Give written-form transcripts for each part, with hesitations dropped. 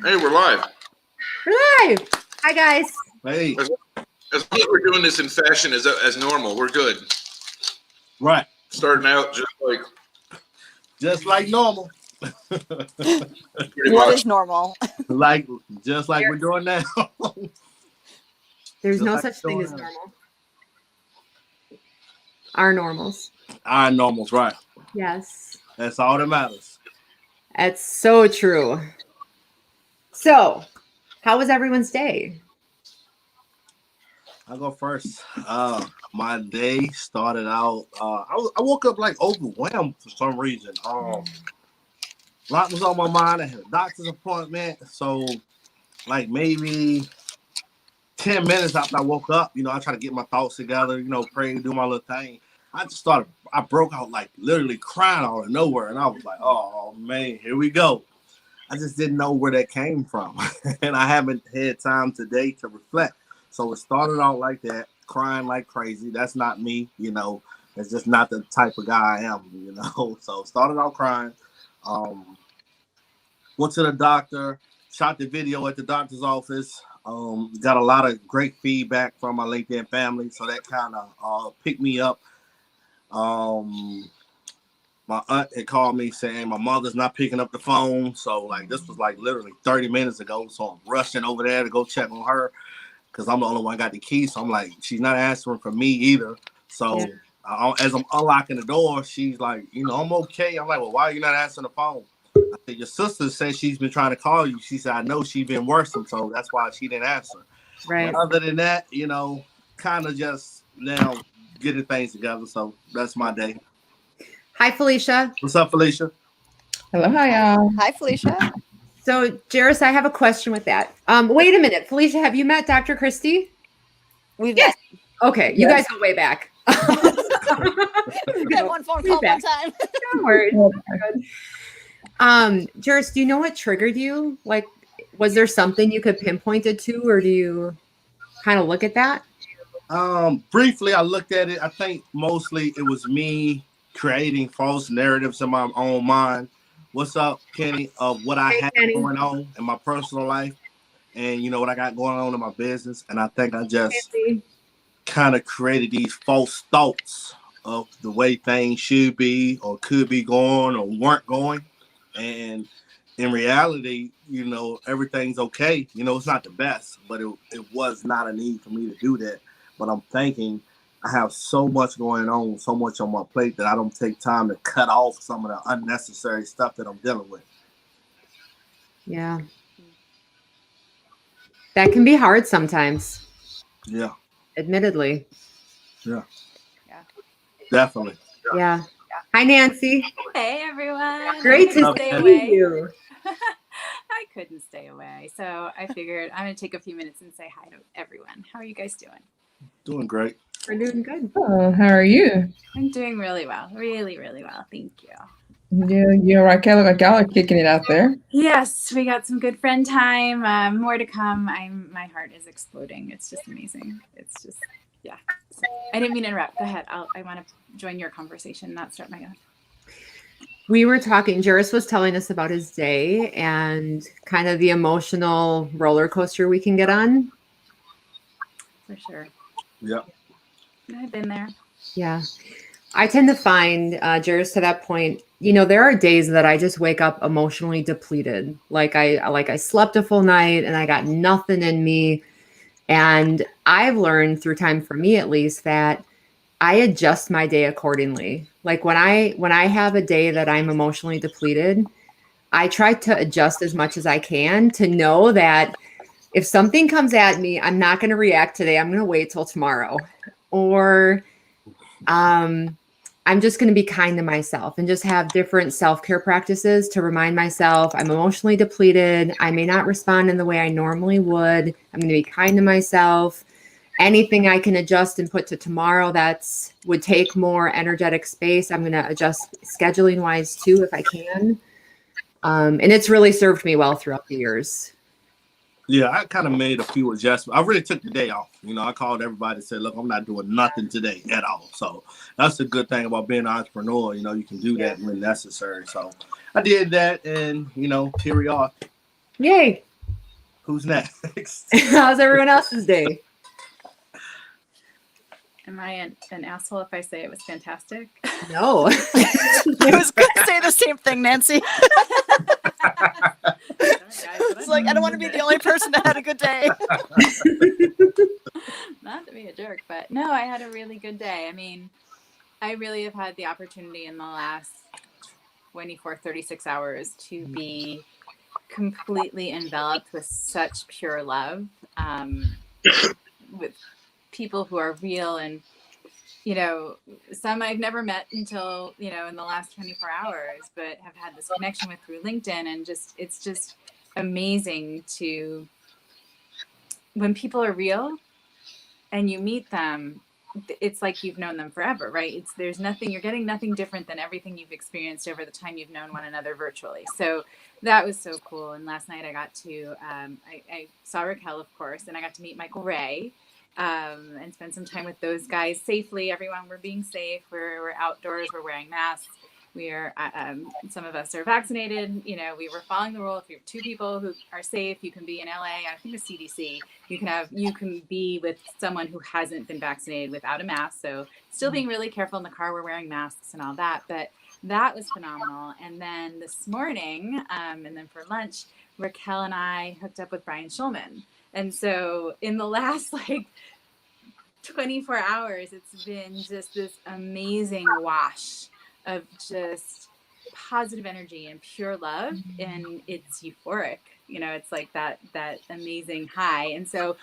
Hey, we're live. We're live. Hi, guys. Hey. As long as we're doing this in fashion as normal, we're good. Right. Starting out just like normal. What is normal? Just like we're doing now. There's no such thing as normal. Our normals. Our normals, right. Yes. That's all that matters. That's so true. So, how was everyone's day? I'll go first. My day started out. I woke up like overwhelmed for some reason. A lot was on my mind. I had a doctor's appointment, so like maybe 10 minutes after I woke up, I try to get my thoughts together, pray and do my little thing. I broke out like literally crying out of nowhere, and I was like, oh man, here we go. I just didn't know where that came from, and I haven't had time today to reflect. So it started out like that, crying like crazy. That's not me, It's just not the type of guy I am, So started out crying. Went to the doctor, shot the video at the doctor's office. Got a lot of great feedback from my LinkedIn family, so that kind of picked me up. My aunt had called me saying my mother's not picking up the phone. So like this was like literally 30 minutes ago. So I'm rushing over there to go check on her because I'm the only one got the key. So I'm like, she's not answering for me either. So as I'm unlocking the door, she's like, I'm okay. I'm like, well, why are you not answering the phone? I said, your sister said she's been trying to call you. She said, I know she's been worse, so that's why she didn't answer. Right. But other than that, kind of just now getting things together. So that's my day. Hi, Felicia. What's up, Felicia? Hello, hi, y'all. Hi, Felicia. So, Jaris, I have a question with that. Wait a minute. Felicia, have you met Dr. Christy? We've met. Okay, you guys go way back. We had one phone call one time. Don't worry. Jaris, do you know what triggered you? Like, was there something you could pinpoint it to, or do you kind of look at that? Briefly, I looked at it. I think mostly it was me creating false narratives in my own mind. What's up, Kenny? Of what I have going on in my personal life, and what I got going on in my business. And I think I just kind of created these false thoughts of the way things should be or could be going or weren't going. And in reality, everything's okay. It's not the best, but it was not a need for me to do that. But I'm thinking I have so much going on, so much on my plate that I don't take time to cut off some of the unnecessary stuff that I'm dealing with. Yeah. That can be hard sometimes. Yeah. Admittedly. Yeah. Definitely. Yeah. Hi, Nancy. Hey, everyone. Great to see you. I couldn't stay away. So I figured I'm going to take a few minutes and say hi to everyone. How are you guys doing? Doing great. We're doing good. Oh, how are you? I'm doing really well. Really, really well. Thank you. Yeah, you and Raquel are kicking it out there. Yes, we got some good friend time. More to come. My heart is exploding. It's just amazing. It's just, yeah. So, I didn't mean to interrupt. Go ahead. I want to join your conversation, not start my own. We were talking, Jaris was telling us about his day and kind of the emotional roller coaster we can get on. For sure. Yeah. I've been there. Yeah. I tend to find, Jaris, to that point, there are days that I just wake up emotionally depleted. Like I slept a full night and I got nothing in me. And I've learned through time, for me at least, that I adjust my day accordingly. Like when I have a day that I'm emotionally depleted, I try to adjust as much as I can to know that if something comes at me, I'm not going to react today. I'm going to wait till tomorrow. Or I'm just going to be kind to myself and just have different self-care practices to remind myself I'm emotionally depleted. I may not respond in the way I normally would. I'm going to be kind to myself. Anything I can adjust and put to tomorrow would take more energetic space, I'm going to adjust scheduling wise too, if I can. And it's really served me well throughout the years. Yeah, I kind of made a few adjustments. I really took the day off. I called everybody and said, look, I'm not doing nothing today at all. So that's a good thing about being an entrepreneur. You can do that when necessary. So I did that, and, here we are. Yay. Who's next? How's everyone else's day? Am I an asshole if I say it was fantastic? No. I was going to say the same thing, Nancy. It's like, I don't want to be the only person that had a good day. Not to be a jerk, but no, I had a really good day. I mean, I really have had the opportunity in the last 24, 36 hours to be completely enveloped with such pure love, with people who are real and, you know, some I've never met until, you know, in the last 24 hours, but have had this connection with through LinkedIn. And it's just amazing to, when people are real and you meet them, it's like you've known them forever, right? There's nothing, you're getting nothing different than everything you've experienced over the time you've known one another virtually. So that was so cool. And last night I got to, I saw Raquel, of course, and I got to meet Michael Ray, and spend some time with those guys safely. Everyone, we're being safe. We're outdoors. We're wearing masks. We are, some of us are vaccinated. You know, we were following the rule. If you have two people who are safe, you can be in LA. I think the CDC, you can be with someone who hasn't been vaccinated without a mask. So still being really careful in the car. We're wearing masks and all that, but that was phenomenal. And then this morning, and then for lunch, Raquel and I hooked up with Brian Schulman. And so in the last 24 hours, it's been just this amazing wash of just positive energy and pure love, and it's euphoric. You know, it's like that amazing high. And so,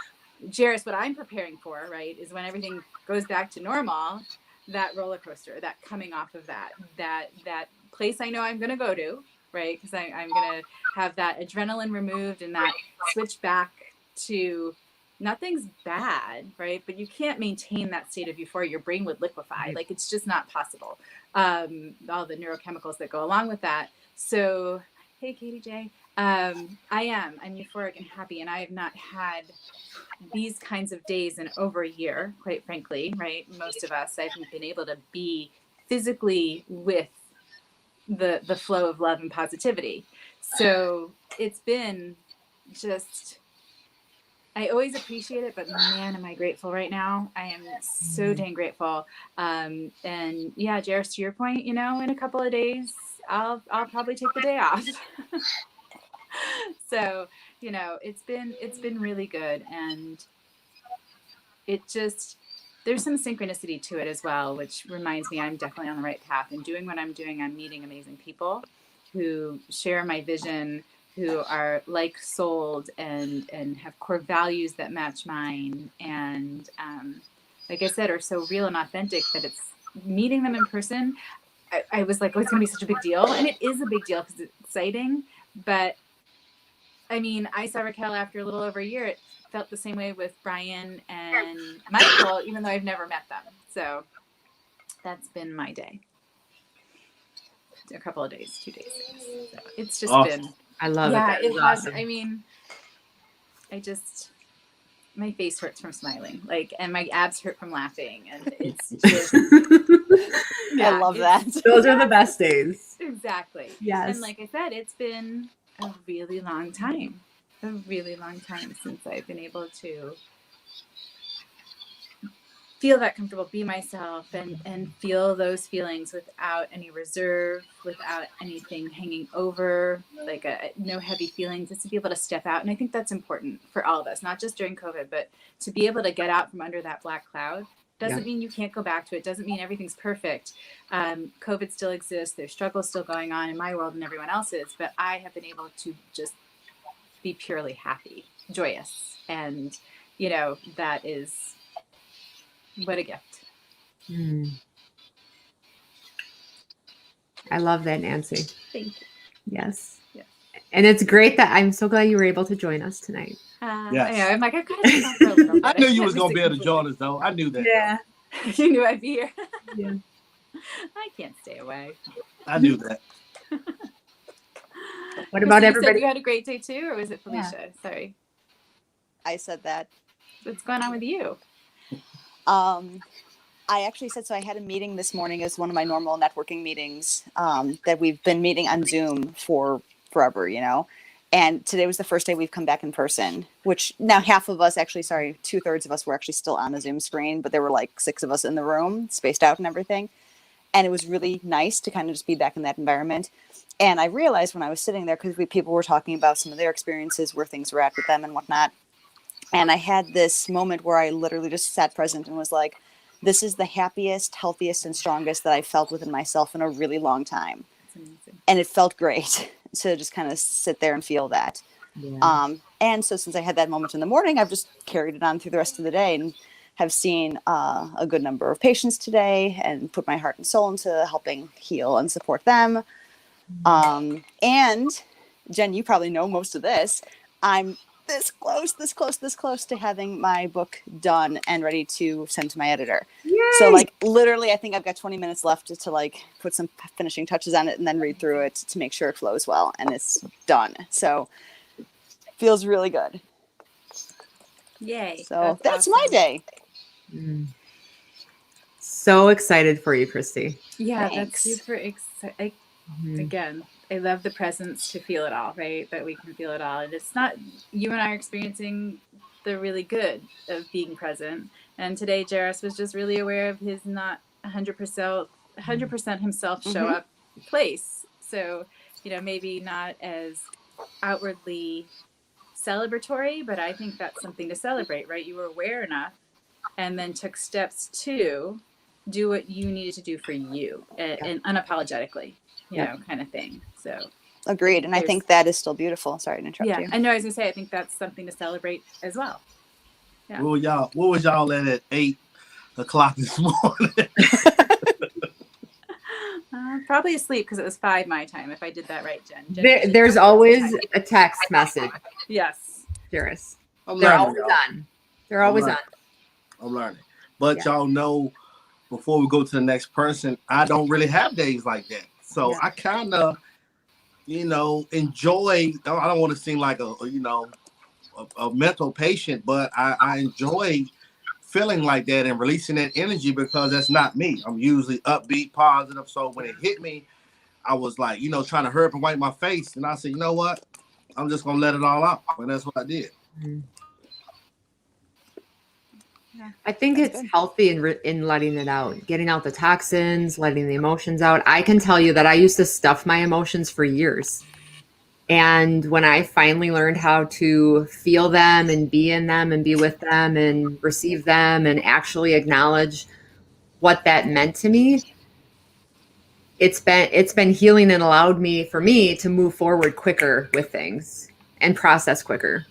Jaris, what I'm preparing for, right, is when everything goes back to normal, that roller coaster, that coming off of that place I know I'm going to go to, right, because I'm going to have that adrenaline removed and that switch back to nothing's bad, right? But you can't maintain that state of euphoria. Your brain would liquefy. Like, it's just not possible. All the neurochemicals that go along with that. So, hey, Katie J. I'm euphoric and happy, and I have not had these kinds of days in over a year, quite frankly, right? Most of us, I haven't been able to be physically with the flow of love and positivity. So it's been just, I always appreciate it, but man, am I grateful right now. I am so dang grateful. And yeah, Jaris, to your point, you know, in a couple of days, I'll probably take the day off. So, you know, it's been really good. And it just, there's some synchronicity to it as well, which reminds me I'm definitely on the right path. And doing what I'm doing, I'm meeting amazing people who share my vision, who are like-souled and have core values that match mine. And like I said, are so real and authentic that it's meeting them in person. I was like, oh, it's going to be such a big deal. And it is a big deal because it's exciting. But I mean, I saw Raquel after a little over a year. It felt the same way with Brian and Michael, even though I've never met them. So that's been my day. A couple of days, 2 days. So it's just been. I love it. It has. Awesome. I mean, my face hurts from smiling, and my abs hurt from laughing, and it's just. I love that. Those are the best days. Exactly. Yes. And like I said, it's been a really long time since I've been able to feel that comfortable, be myself, and feel those feelings without any reserve, without anything hanging over, no heavy feelings, just to be able to step out. And I think that's important for all of us, not just during COVID, but to be able to get out from under that black cloud. Doesn't mean you can't go back to it. Doesn't mean everything's perfect. COVID still exists. There's struggles still going on in my world and everyone else's, but I have been able to just be purely happy, joyous. And, you know, that is, what a gift. I love that, Nancy. Thank you. Yes. Yeah. And it's great that I'm so glad you were able to join us tonight. Yes. Yeah, I'm like, I've got to take off for a little bit. I knew you was going to be able to join us, though. I knew that. Yeah. You knew I'd be here. Yeah. I can't stay away. I knew that. What about everybody? Said you had a great day too, or was it Felicia? Yeah. Sorry. I said that. What's going on with you? I actually said, so I had a meeting this morning as one of my normal networking meetings that we've been meeting on Zoom for forever, you know, And today was the first day we've come back in person, which now half of us, actually, sorry, 2/3 of us were actually still on the Zoom screen, but there were like 6 of us in the room, spaced out and everything. And it was really nice to kind of just be back in that environment. And I realized when I was sitting there, because people were talking about some of their experiences, where things were at with them and whatnot. And I had this moment where I literally just sat present and was like, this is the happiest, healthiest, and strongest that I felt within myself in a really long time. That's amazing. And it felt great to just kind of sit there and feel that. Yeah. And so since I had that moment in the morning, I've just carried it on through the rest of the day and have seen a good number of patients today and put my heart and soul into helping heal and support them. And Jen, you probably know most of this. I'm this close to having my book done and ready to send to my editor. Yay! So like literally, I think I've got 20 minutes left to like put some finishing touches on it and then read through it to make sure it flows well, and it's done. So feels really good. Yay. So that's awesome. my day. So excited for you, Christy. Yeah, Thanks. that's super exciting. Again, I love the presence to feel it all, right? That we can feel it all. And it's not, you and I are experiencing the really good of being present. And today, Jaris was just really aware of his not 100% himself show up place. So, maybe not as outwardly celebratory, but I think that's something to celebrate, right? You were aware enough and then took steps to do what you needed to do for you and unapologetically, kind of thing. So Agreed. And I think that is still beautiful. Sorry to interrupt you. I know, I was gonna say, I think that's something to celebrate as well. Yeah. What was y'all at 8 o'clock this morning? Probably asleep because it was 5 my time. If I did that right, Jen. There's always a text message, Yes. Jaris. I'm They're learning, always y'all. on. They're always on. I'm learning. But y'all know, before we go to the next person, I don't really have days like that. So I kind of, enjoy. I don't want to seem like a mental patient, but I enjoy feeling like that and releasing that energy, because that's not me. I'm usually upbeat, positive. So when it hit me, I was like, trying to hurry up and wipe my face. And I said, you know what? I'm just going to let it all out. And that's what I did. I think it's healthy in letting it out, getting out the toxins, letting the emotions out. I can tell you that I used to stuff my emotions for years. And when I finally learned how to feel them and be in them and be with them and receive them and actually acknowledge what that meant to me, it's been healing and allowed me to move forward quicker with things and process quicker.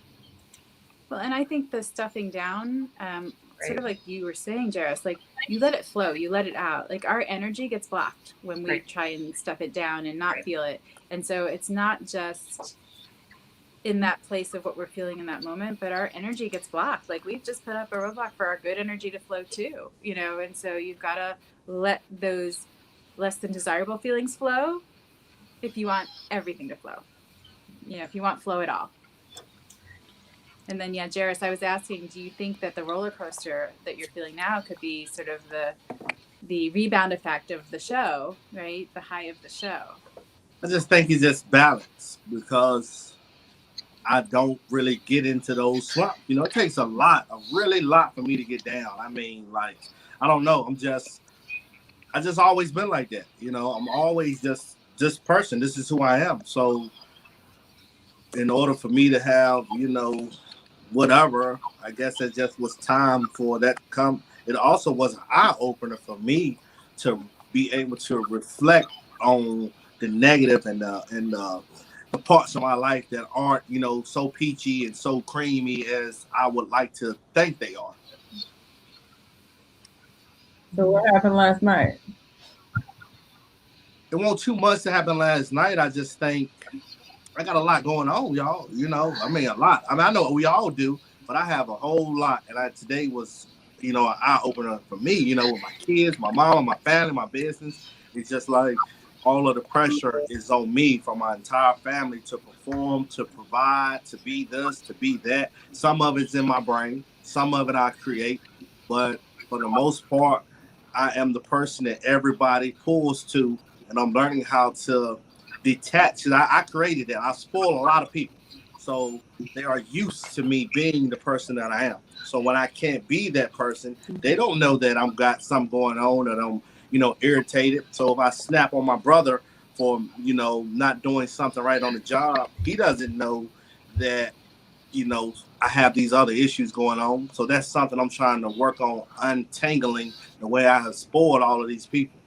Well, and I think the stuffing down, sort of like you were saying, Jaris, like you let it flow, you let it out. Like our energy gets blocked when we try and stuff it down and not feel it. And so it's not just in that place of what we're feeling in that moment, but our energy gets blocked. Like we've just put up a roadblock for our good energy to flow too, and so you've got to let those less than desirable feelings flow if you want everything to flow, if you want flow at all. And then, Jaris, I was asking, do you think that the roller coaster that you're feeling now could be sort of the rebound effect of the show, right? The high of the show. I just think it's just balance, because I don't really get into those slumps. It takes a really lot for me to get down. I mean, like, I don't know. I just always been like that. I'm always just this person. This is who I am. So in order for me to have, whatever, I guess it just was time for that to come. It also was an eye opener for me to be able to reflect on the negative and the parts of my life that aren't, so peachy and so creamy as I would like to think they are. So what happened last night? It wasn't too much to happen last night. I just think I got a lot going on, y'all. I mean, a lot. I know we all do, but I have a whole lot. And today was, an eye opener for me, with my kids, my mom, my family, my business. It's just like all of the pressure is on me for my entire family to perform, to provide, to be this, to be that. Some of it's in my brain. Some of it I create. But for the most part, I am the person that everybody pulls to. And I'm learning how to detached. I created that. I spoil a lot of people. So they are used to me being the person that I am. So when I can't be that person, they don't know that I've got something going on, that I'm, irritated. So if I snap on my brother for, not doing something right on the job, he doesn't know that, I have these other issues going on. So that's something I'm trying to work on, untangling the way I have spoiled all of these people.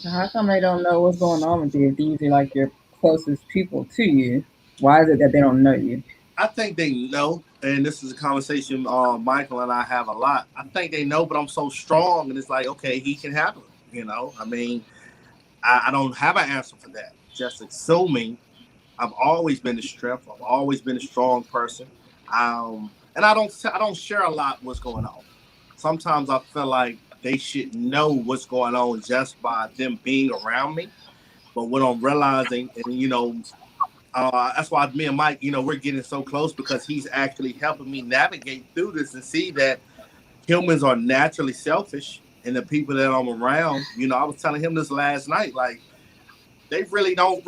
How come they don't know what's going on with you if these are like your closest people to you? Why is it that they don't know you? I think they know, and this is a conversation Michael and I have a lot. I think they know, but I'm so strong, and it's like, okay, he can handle it. I mean, I don't have an answer for that. Just assuming I've always been the strength. I've always been a strong person. And I don't share a lot what's going on. Sometimes I feel like they should know what's going on just by them being around me. But what I'm realizing, and that's why me and Mike, we're getting so close, because he's actually helping me navigate through this and see that humans are naturally selfish, and the people that I'm around, I was telling him this last night, like, they really don't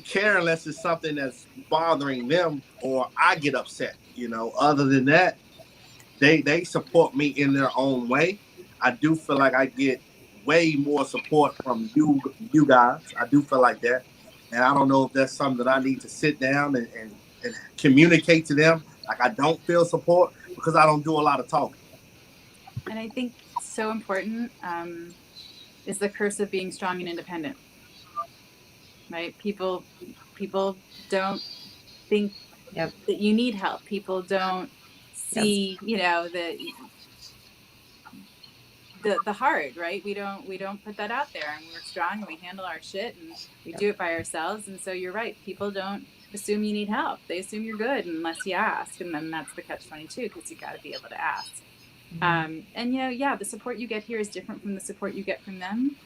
care unless it's something that's bothering them or I get upset. Other than that, they support me in their own way. I do feel like I get way more support from you guys. I do feel like that. And I don't know if that's something that I need to sit down and communicate to them. Like, I don't feel support because I don't do a lot of talking. And I think so important is the curse of being strong and independent. Right? People don't think that you need help. People don't see, the hard, right? We don't put that out there, and we're strong and we handle our shit and we do it by ourselves. And so you're right. People don't assume you need help. They assume you're good unless you ask. And then that's the catch-22, because you got to be able to ask. And the support you get here is different from the support you get from them.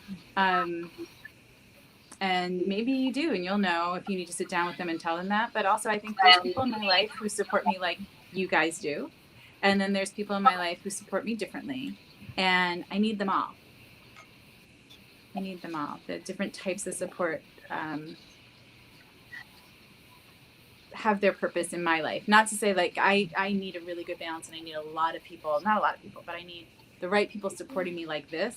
And maybe you do, and you'll know if you need to sit down with them and tell them that. But also, I think there's people in my life who support me like you guys do. And then there's people in my life who support me differently. And I need them all. The different types of support have their purpose in my life. Not to say, like, I need a really good balance and I need a lot of people. Not a lot of people, but I need the right people supporting me like this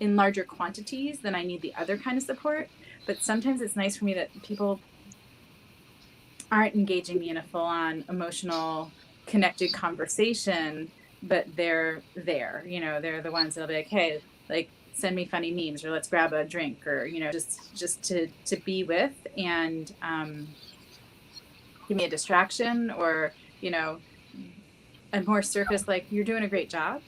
in larger quantities than I need the other kind of support. But sometimes it's nice for me that people aren't engaging me in a full-on emotional connected conversation, but they're there, they're the ones that'll be like, hey, like, send me funny memes, or let's grab a drink, or, just to be with, and give me a distraction, or, a more surface, like, you're doing a great job.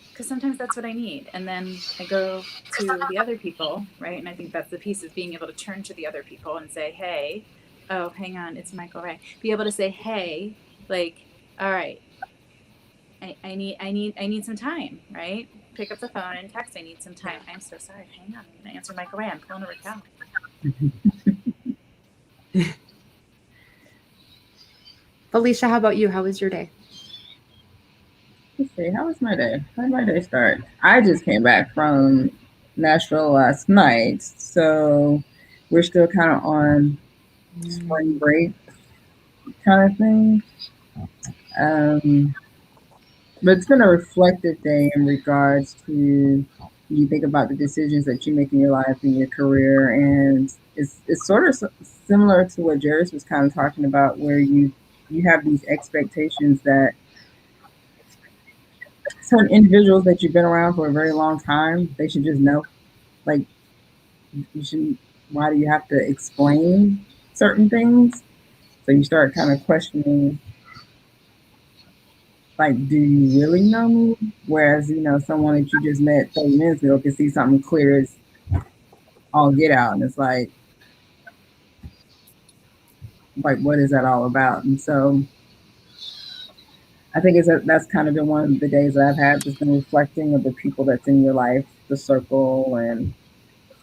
Because sometimes that's what I need. And then I go to the other people, right? And I think that's the piece, is being able to turn to the other people and say, hey, oh, hang on, it's Michael Ray. Be able to say, hey, like, all right, I need some time, right? Pick up the phone and text, I need some time. I'm so sorry, hang on, I'm gonna answer Michael Ray. I'm pulling a Raquel. Felicia, how about you? How was your day? Let's see, how was my day? How did my day start? I just came back from Nashville last night, so we're still kind of on spring break kind of thing. But it's been a reflective day in regards to, you think about the decisions that you make in your life and your career, and it's sort of similar to what Jaris was kind of talking about, where you have these expectations that certain individuals that you've been around for a very long time, they should just know. Like, you shouldn't. Why do you have to explain certain things? So you start kind of questioning, like, do you really know me? Whereas, someone that you just met 30 minutes ago can see something clear as all get out. And it's like, what is that all about? And so I think that's kind of been one of the days that I've had, just been reflecting of the people that's in your life, the circle, and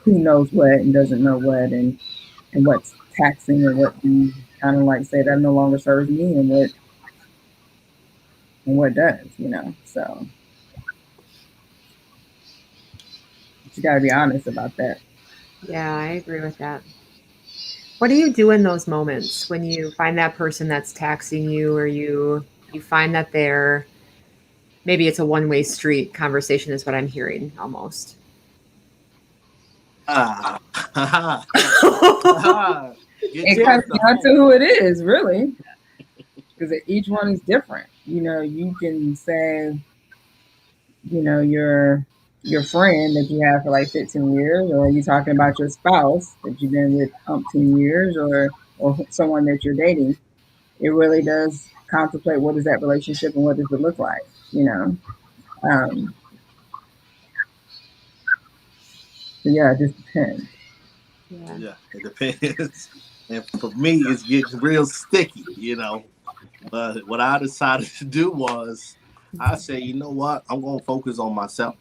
who knows what and doesn't know what, and what's taxing, and what you kind of like say that no longer serves me, and what and what does, you know. So you got to be honest about that. Yeah, I agree with that. What do you do in those moments when you find that person that's taxing you, or you find that they're, maybe it's a one-way street conversation is what I'm hearing almost. It comes down to who it is, really, because each one is different. You know, you can say, you know, your friend that you have for like 15 years, or you talking about your spouse that you've been with umpteen years, or someone that you're dating. It really does contemplate what is that relationship and what does it look like, you know. So yeah, it just depends. Yeah, it depends. And for me, it's getting real sticky, you know. But what I decided to do was, I say, you know what? I'm gonna focus on myself.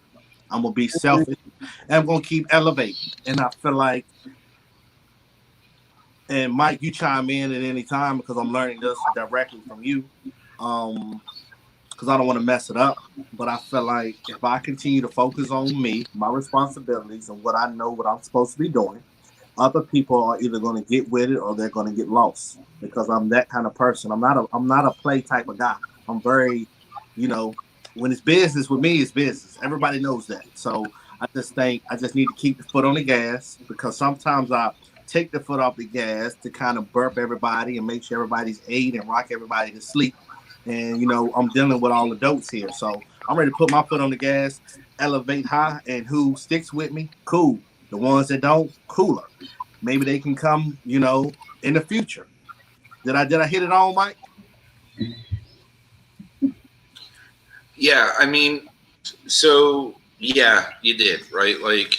I'm gonna be selfish, and I'm gonna keep elevating. And I feel like, and Mike, you chime in at any time because I'm learning this directly from you. Because I don't want to mess it up. But I feel like if I continue to focus on me, my responsibilities, and what I know what I'm supposed to be doing, other people are either going to get with it or they're going to get lost because I'm that kind of person. I'm not a play type of guy. I'm very, you know, when it's business with me, it's business. Everybody knows that. So I just think I just need to keep the foot on the gas because sometimes I take the foot off the gas to kind of burp everybody and make sure everybody's ate and rock everybody to sleep. And, you know, I'm dealing with all adults here. So I'm ready to put my foot on the gas, elevate high, and who sticks with me, cool. The ones that don't, cooler. Maybe they can come, you know, in the future. Did I hit it on, Mike? Yeah, I mean, so yeah, you did, right? Like,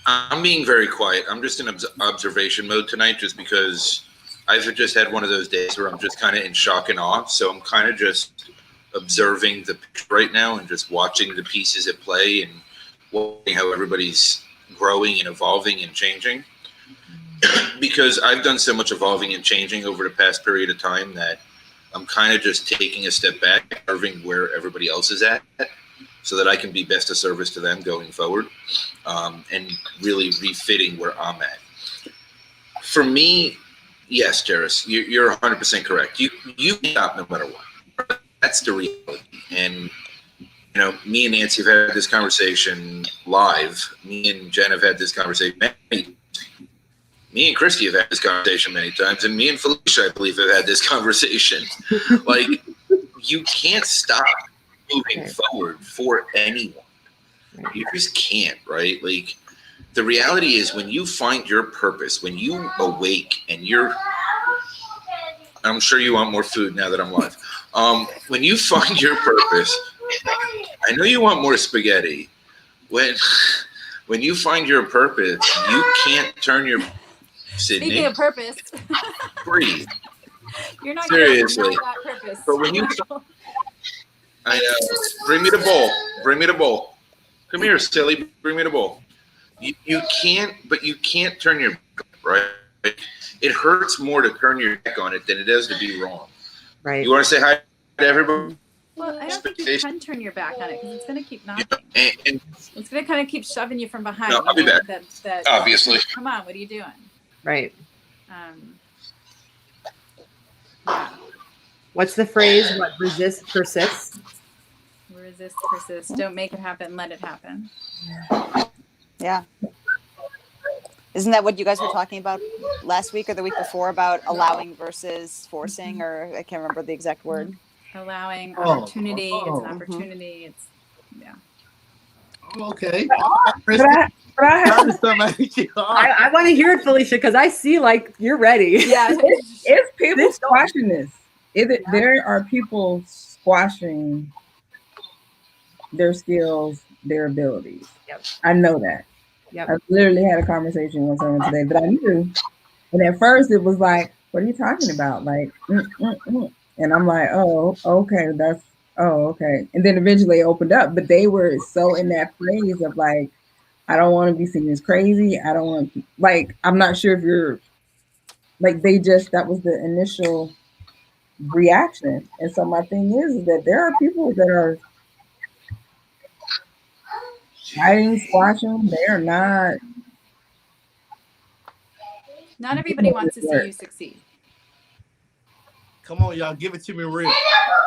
I'm being very quiet. I'm just in observation mode tonight just because I've just had one of those days where I'm just kind of in shock and awe. So I'm kind of just observing the picture right now and just watching the pieces at play and watching how everybody's growing and evolving and changing. Because I've done so much evolving and changing over the past period of time that I'm kind of just taking a step back, observing where everybody else is at, so that I can be best of service to them going forward, and really refitting where I'm at. For me, yes, Jaris, you're 100% correct. You stop no matter what. That's the reality. And you know, me and Nancy have had this conversation live. Me and Jen have had this conversation many times. Me and Christy have had this conversation many times, and me and Felicia, I believe, have had this conversation. Like, you can't stop moving forward for anyone. You just can't, right? Like, the reality is when you find your purpose, when you awake and I'm sure you want more food now that I'm live. When you find your purpose, I know you want more spaghetti. When you find your purpose, you can't turn your Sydney. Speaking of purpose, breathe. You're not Seriously. You're not that purpose. But when you, I know. Bring me the bowl. Bring me the bowl. Come here, silly. Bring me the bowl. You can't, but you can't turn your back, right? It hurts more to turn your back on it than it does to be wrong. Right. You want to say hi to everybody? Well, I don't think you can turn your back on it because it's going to keep knocking. And it's going to kind of keep shoving you from behind. No, I'll be back. Obviously. Come on, what are you doing? Right. Yeah. What's the phrase? What, resist persists? Resist persists. Don't make it happen. Let it happen. Yeah. Isn't that what you guys were talking about last week or the week before about allowing versus forcing, or I can't remember the exact word. Allowing opportunity. It's an opportunity. It's Okay. I want to hear it, Felicia, because I see like you're ready. Yeah. It's people squashing this. There are people squashing their skills, their abilities. Yep. I know that. Yep. I literally had a conversation with someone today that I knew. And at first it was like, what are you talking about? Like, And I'm like, oh, okay, okay. And then eventually it opened up, but they were so in that phase of like, I don't want to be seen as crazy. I don't want to, like, I'm not sure if you're like, that was the initial reaction. And so my thing is that there are people that are fighting, squashing. They are not. Not everybody wants to see you succeed. Come on, y'all, give it to me real.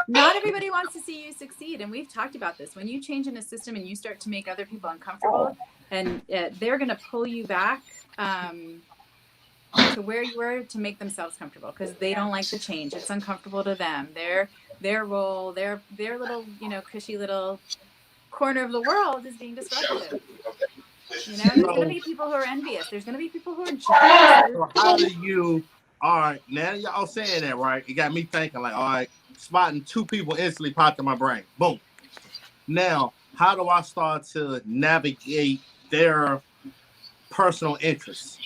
Not everybody wants to see you succeed, and we've talked about this. When you change in a system and you start to make other people uncomfortable, and they're going to pull you back to where you were to make themselves comfortable because they don't like the change. It's uncomfortable to them. Their role, their little, cushy little corner of the world is being disrupted. There's going to be people who are envious. There's going to be people who are jealous. So how do you? All right, now y'all saying that, right? It got me thinking, like, all right, spotting two people instantly popped in my brain. Boom. Now, how do I start to navigate their personal interests?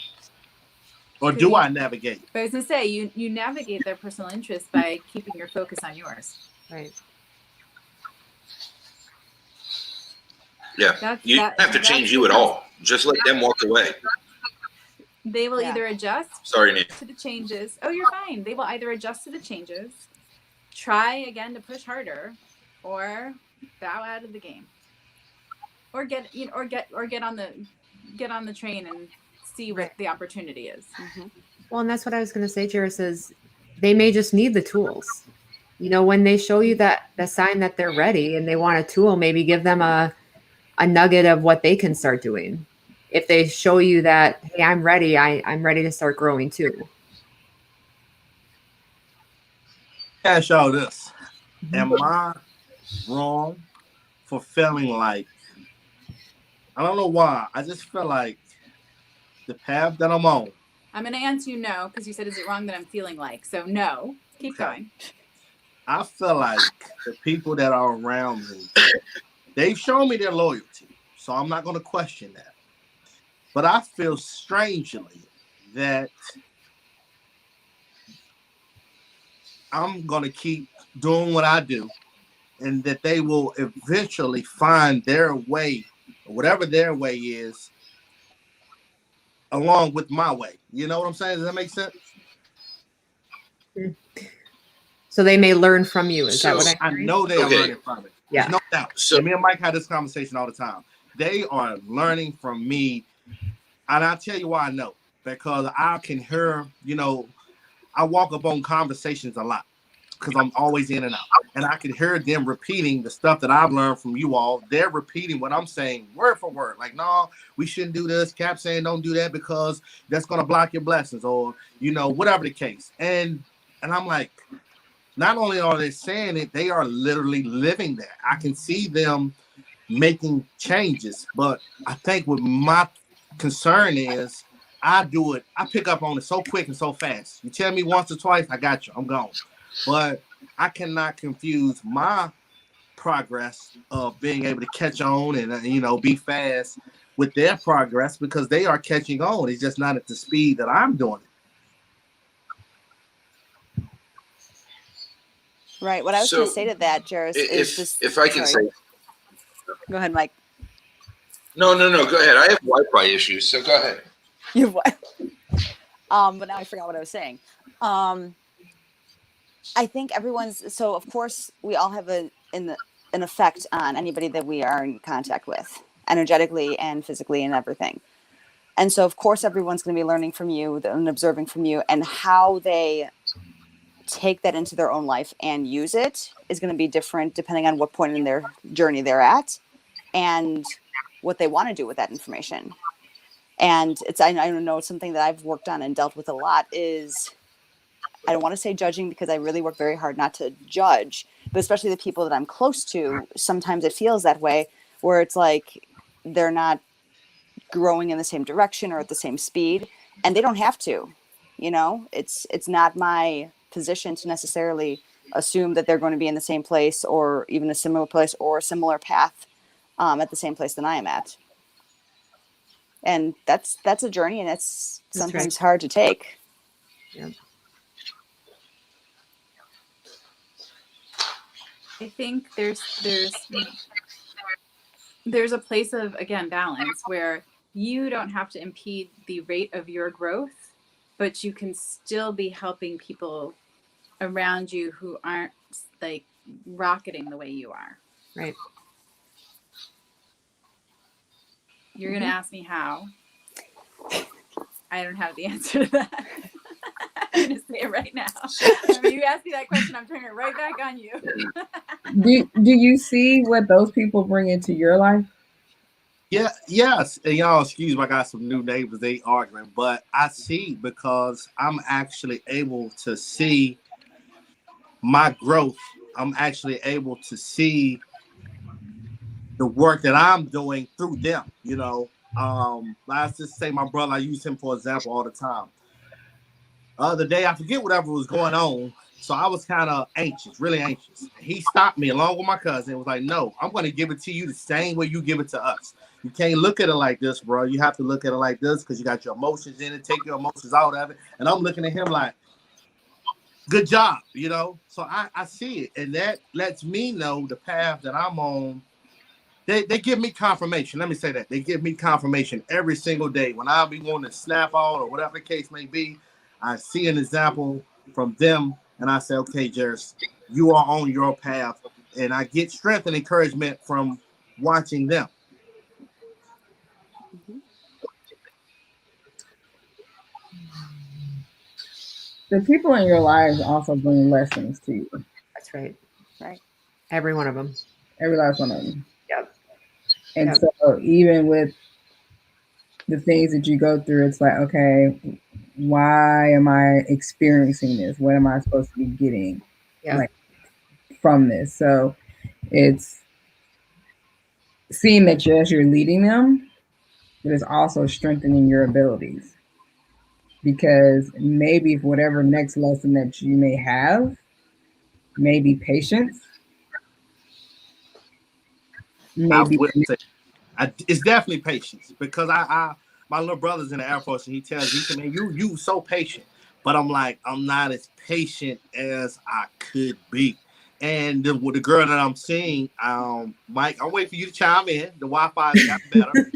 Or do I navigate? But I was going to say, you navigate their personal interests by keeping your focus on yours. Right. Yeah. You don't have to change you at all. Just let them walk away. They will either adjust to the changes. Oh, you're fine. They will either adjust to the changes, try again to push harder, or bow out of the game, or get on the train and see what the opportunity is. Mm-hmm. Well, and that's what I was going to say, Jaris, is they may just need the tools. When they show you the sign that they're ready and they want a tool, maybe give them a nugget of what they can start doing. If they show you that, hey, I'm ready, I'm ready to start growing too. Ask y'all this. Am I wrong for feeling like, I don't know why, I just feel like the path that I'm on. I'm going to answer you no, because you said, is it wrong that I'm feeling like? So no, keep going. I feel like the people that are around me, they've shown me their loyalty, so I'm not going to question that. But I feel strangely that I'm going to keep doing what I do and that they will eventually find their way, whatever their way is, along with my way. You know what I'm saying? Does that make sense? So they may learn from you. Is that what I know they are learning from it. Yeah. There's no doubt. So me and Mike had this conversation all the time. They are learning from me. And I'll tell you why I know. Because I can hear, I walk up on conversations a lot because I'm always in and out. And I can hear them repeating the stuff that I've learned from you all. They're repeating what I'm saying word for word. Like, no, we shouldn't do this. Cap saying don't do that because that's going to block your blessings or, whatever the case. And I'm like, not only are they saying it, they are literally living that. I can see them making changes. But I think what my concern is, I pick up on it so quick and so fast. You tell me once or twice, I got you, I'm gone. But I cannot confuse my progress of being able to catch on and be fast with their progress because they are catching on. It's just not at the speed that I'm doing it. Right. What I was going to say to that, Jaris, is this. If I can say. Go ahead, Mike. No. Go ahead. I have Wi-Fi issues, so go ahead. You what? But now I forgot what I was saying. I think so of course we all have an effect on anybody that we are in contact with, energetically and physically and everything. And so of course everyone's going to be learning from you and observing from you, and how they take that into their own life and use it is going to be different depending on what point in their journey they're at and what they want to do with that information. And I know it's something that I've worked on and dealt with a lot is, I don't want to say judging because I really work very hard not to judge, but especially the people that I'm close to, sometimes it feels that way where it's like they're not growing in the same direction or at the same speed, and they don't have to, it's not my position to necessarily assume that they're going to be in the same place or even a similar place or a similar path at the same place than I am at. And that's a journey, and it's sometimes hard to take. Yeah. I think there's a place of, again, balance where you don't have to impede the rate of your growth, but you can still be helping people around you who aren't like rocketing the way you are. Right. You're going to ask me how. I don't have the answer to that. I'm going to say it right now. When you ask me that question, I'm turning it right back on you. Do you see what those people bring into your life? Yeah, yes. And y'all excuse me, I got some new neighbors, they arguing, but I see because I'm actually able to see my growth. I'm actually able to see the work that I'm doing through them, you know. Let's just say my brother, I use him for example all the time. The other day, I forget whatever was going on. So I was kind of anxious, really anxious. He stopped me along with my cousin and was like, no, I'm going to give it to you the same way you give it to us. You can't look at it like this, bro. You have to look at it like this because you got your emotions in it. Take your emotions out of it. And I'm looking at him like, good job, you know? So I see it. And that lets me know the path that I'm on. They give me confirmation. Let me say that. They give me confirmation every single day. When I be wanting to snap out or whatever the case may be, I see an example from them, and I say, okay, Jaris, you are on your path. And I get strength and encouragement from watching them. The people in your lives also bring lessons to you. That's right. Right. Every one of them. Every last one of them. Yep. And Yep. so even with the things that you go through, it's like, okay, why am I experiencing this? What am I supposed to be getting like from this? So it's seeing that as you're leading them, but it's also strengthening your abilities. Because maybe whatever next lesson that you may have, maybe patience, maybe It's definitely patience because my little brother's in the Air Force and he tells me, he said, man, you so patient. But I'm like, I'm not as patient as I could be. And with the girl that I'm seeing, Mike, I'm waiting for you to chime in. The Wi-Fi's got better.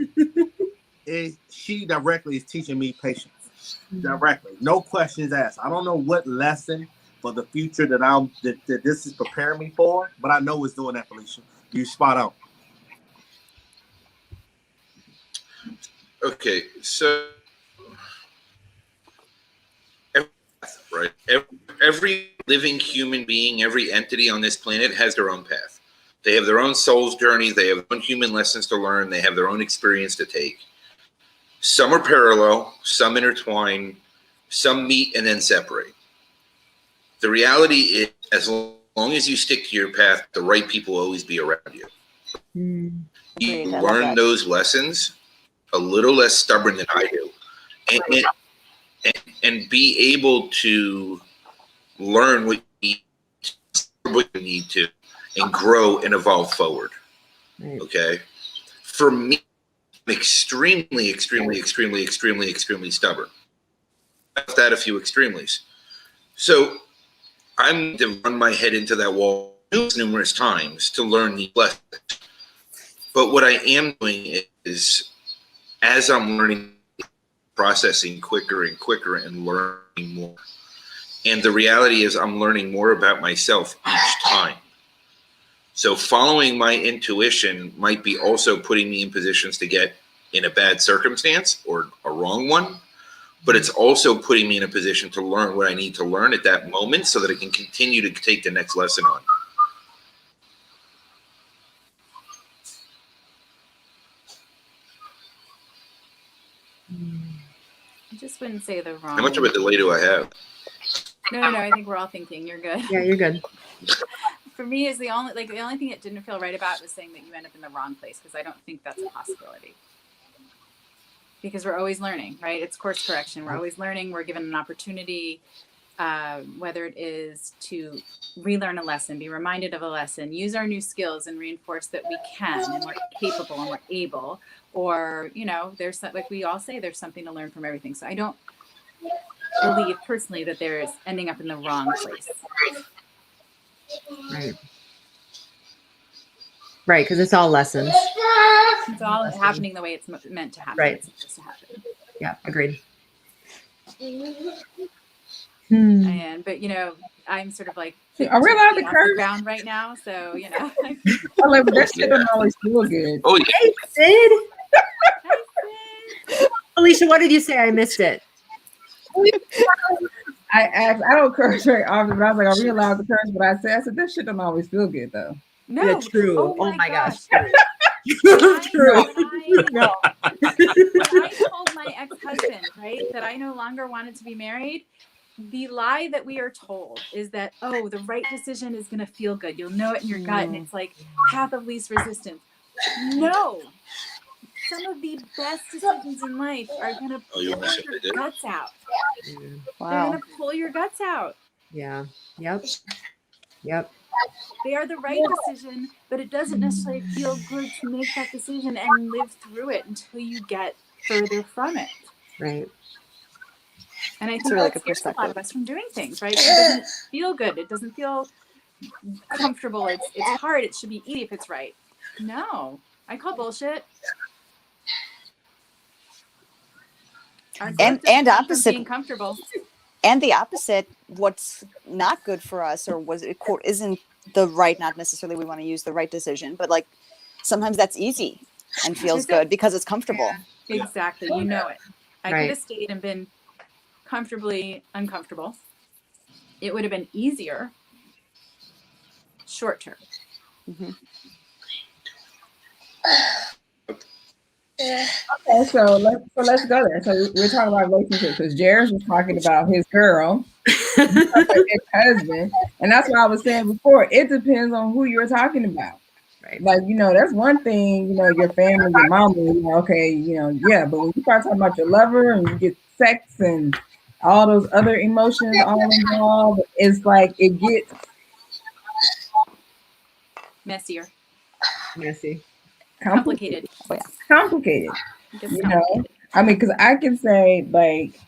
She directly is teaching me patience. Directly. No questions asked. I don't know what lesson for the future that this is preparing me for, but I know it's doing that, Felicia. You spot on. Okay, so every living human being, every entity on this planet has their own path. They have their own soul's journey. They have their own human lessons to learn. They have their own experience to take. Some are parallel, some intertwine, some meet and then separate. The reality is, as long as you stick to your path, the right people will always be around you. You learn those lessons a little less stubborn than I do. And be able to learn what you need to and grow and evolve forward. Right. Okay? For me, I'm extremely stubborn. I've had a few extremelies. So I'm going to run my head into that wall numerous times to learn these lessons. But what I am doing is, as I'm learning, processing quicker and quicker and learning more. And the reality is I'm learning more about myself each time. So following my intuition might be also putting me in positions to get in a bad circumstance or a wrong one, but it's also putting me in a position to learn what I need to learn at that moment so that I can continue to take the next lesson on. I just wouldn't say the wrong. How much of a delay do I have? No. I think we're all thinking. You're good. Yeah, you're good. For me, is the only thing it didn't feel right about was saying that you end up in the wrong place, because I don't think that's a possibility. Because we're always learning, right? It's course correction. We're always learning. We're given an opportunity, whether it is to relearn a lesson, be reminded of a lesson, use our new skills and reinforce that we can and we're capable and we're able. Or, there's, like we all say, there's something to learn from everything. So I don't believe personally that there's ending up in the wrong place. Right, because it's all lessons. It's all happening the way it's meant to happen. Right. It's supposed to happen. Yeah, agreed. But I'm sort of like, Are we allowed to off the curse? ground right now? So, you know. I love that shit don't always feel good. Oh yeah. Hey, Sid. Felicia, what did you say? I missed it. I asked, I don't curse very often, but I was like, are we allowed to curse? But I said that shit don't always feel good though. No. Yeah, true. Oh my gosh. True. No. When I told my ex-husband, right, that I no longer wanted to be married, the lie that we are told is that, oh, the right decision is going to feel good. You'll know it in your gut, and it's like path of least resistance. No. Some of the best decisions in life are going to pull your guts out. Wow. They're going to pull your guts out. Yeah. Yep. Yep. They are the right decision, but it doesn't necessarily feel good to make that decision and live through it until you get further from it. Right. And I think That's a really that good scares a lot perspective. of us from doing things, right? It doesn't feel good. It doesn't feel comfortable. It's hard. It should be easy if it's right. No, I call bullshit. And opposite, being comfortable. And the opposite, what's not good for us, or was it quote isn't the right, not necessarily we want to use the right decision, but like sometimes that's easy and feels good because it's comfortable. Yeah, exactly. You know it. I Right. could have stayed and been comfortably uncomfortable. It would have been easier short term. Mm-hmm. Okay, so let's go there. So we're talking about relationships because Jaris was talking about his girl, his husband, and that's what I was saying before. It depends on who you're talking about. Right. Like, you know, that's one thing, you know, your family, your mama, you know, okay, you know, yeah, but when you start talking about your lover and you get sex and all those other emotions all involved, it's like it gets Messier. Messy. Complicated. Oh yeah. Complicated. It gets You complicated. know, I mean, because I can say like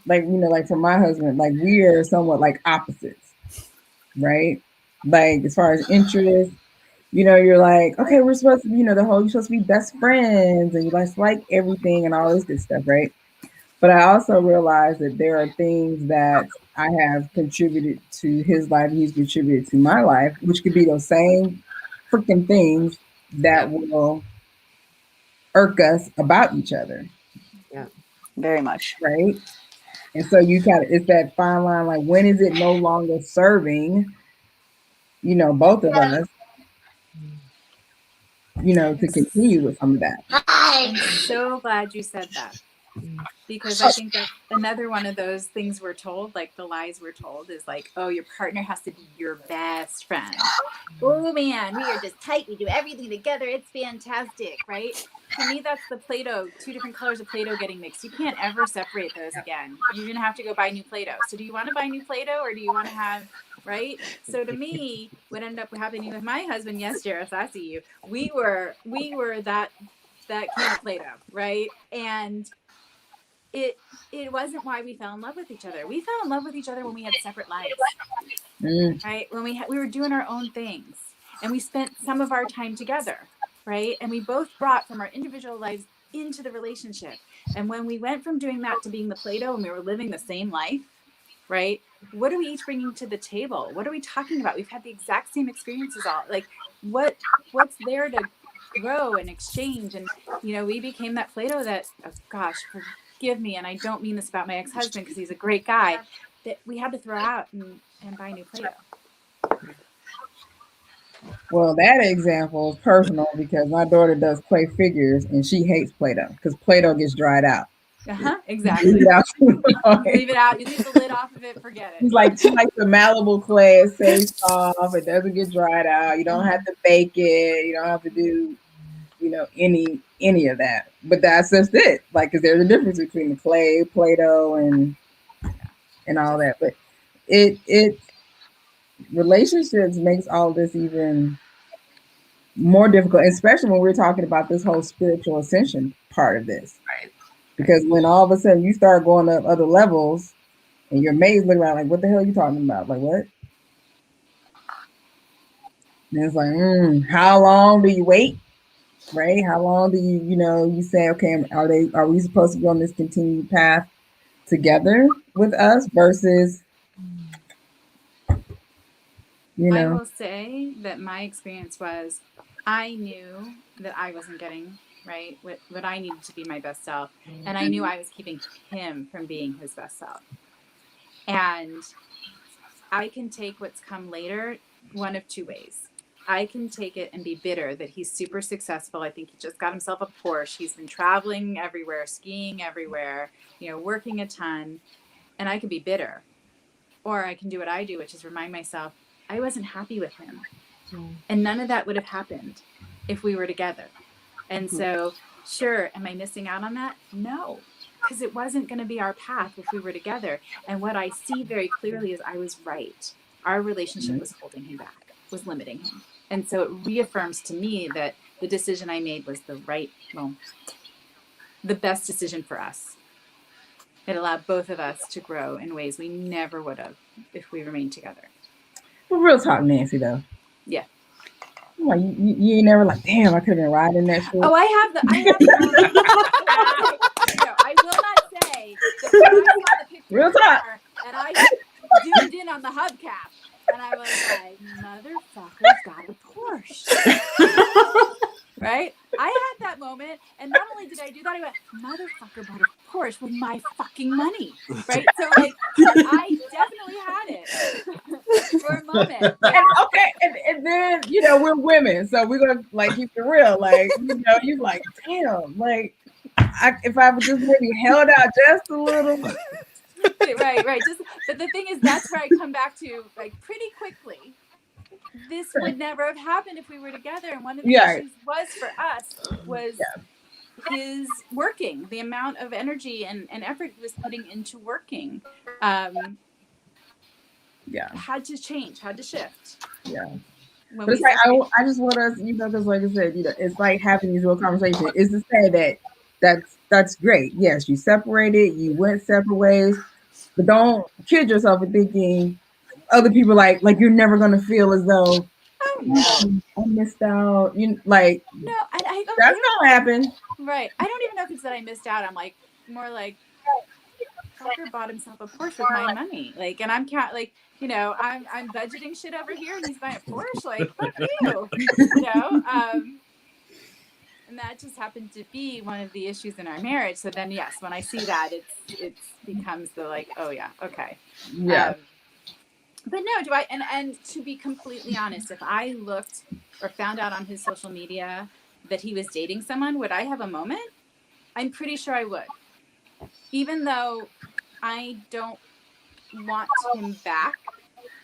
you know, like for my husband, like we are somewhat like opposites, right? Like as far as interest, you know, you're like, okay, we're supposed to, you know, you're supposed to be best friends and you like everything and all this good stuff, right? But I also realize that there are things that I have contributed to his life, he's contributed to my life, which could be those same freaking things that will irk us about each other. Yeah. Very much. Right. And so you it's that fine line, like when is it no longer serving, you know, both of us, you know, to continue with some of that. I'm so glad you said that. Because I think that another one of those things we're told, like the lies we're told, is like, oh, your partner has to be your best friend. Oh man, we are just tight. We do everything together. It's fantastic, right? To me, that's the Play-Doh, 2 different colors of Play-Doh getting mixed. You can't ever separate those again. You're going to have to go buy new Play-Doh. So do you want to buy new Play-Doh or do you want to have, right? So to me, what ended up happening with my husband, yes, Jaris, I see you. We were that can of Play-Doh, right? And it wasn't why we fell in love with each other. We fell in love with each other when we had separate lives, right? When we were doing our own things and we spent some of our time together, right? And we both brought from our individual lives into the relationship. And when we went from doing that to being the Play-Doh and we were living the same life, right? What are we each bringing to the table? What are we talking about? We've had the exact same experiences all, like what's there to grow and exchange? And, you know, we became that Play-Doh that, oh gosh, forgive me, and I don't mean this about my ex-husband because he's a great guy, that we had to throw out and buy new Play-Doh. Well, that example is personal because my daughter does clay figures and she hates Play-Doh because Play-Doh gets dried out. Exactly. Leave it out. Leave it out. You leave the lid off of it, forget it. It's like she likes the Malibu clay. It stays soft. It doesn't get dried out. You don't have to bake it. You don't have to do, you know, any of that. But that's just it. Like, because there's a difference between the clay, Play-Doh, and all that. But it relationships makes all this even more difficult, especially when we're talking about this whole spiritual ascension part of this. Right. Because when all of a sudden you start going up other levels and your mates look around like, what the hell are you talking about? Like, what? And it's like, how long do you wait? Right? How long do you say, okay, are we supposed to be on this continued path together with us versus You I know? will say that my experience was I knew that I wasn't getting right what I needed to be my best self. And I knew I was keeping him from being his best self. And I can take what's come later one of two ways. I can take it and be bitter that he's super successful. I think he just got himself a Porsche. He's been traveling everywhere, skiing everywhere, working a ton. And I can be bitter. Or I can do what I do, which is remind myself, I wasn't happy with him. And none of that would have happened if we were together. And so, sure, am I missing out on that? No, because it wasn't going to be our path if we were together. And what I see very clearly is I was right. Our relationship was holding him back, was limiting him. And so it reaffirms to me that the decision I made was the best decision for us. It allowed both of us to grow in ways we never would have if we remained together. But real talk, Nancy, though. Yeah. Like, you ain't never like, damn, I could have been riding that shit. Oh, I have the moment. I will not say that when I saw the picture Real talk. and I zoomed in on the hubcap and I was like, motherfucker's got a Porsche. Right? I had that moment, and not only did I do that, I went, motherfucker bought a Porsche with my fucking money. Right? So I definitely had it for a moment. And then we're women, so we're gonna keep it real. You're like, damn, if I would just maybe held out just a little. Right. But the thing is, that's where I come back to pretty quickly. This would never have happened if we were together. And one of the issues for us was his working, the amount of energy and effort he was putting into working. Had to change, had to shift. Yeah. But it's I just want us, because like I said, it's like having these real conversations. Is to say that's great. Yes, you separated, you went separate ways, but don't kid yourself in thinking other people like you're never gonna feel as though I missed out. No, that's gonna happen. Right. I don't even know if it's that I missed out. I'm more like fucker bought himself a Porsche with my money. And I'm I'm budgeting shit over here and he's buying a Porsche. Fuck you. And that just happened to be one of the issues in our marriage. So then yes, when I see that it becomes the oh yeah, okay. Yeah. But no, and to be completely honest, if I looked or found out on his social media that he was dating someone, would I have a moment? I'm pretty sure I would. Even though I don't want him back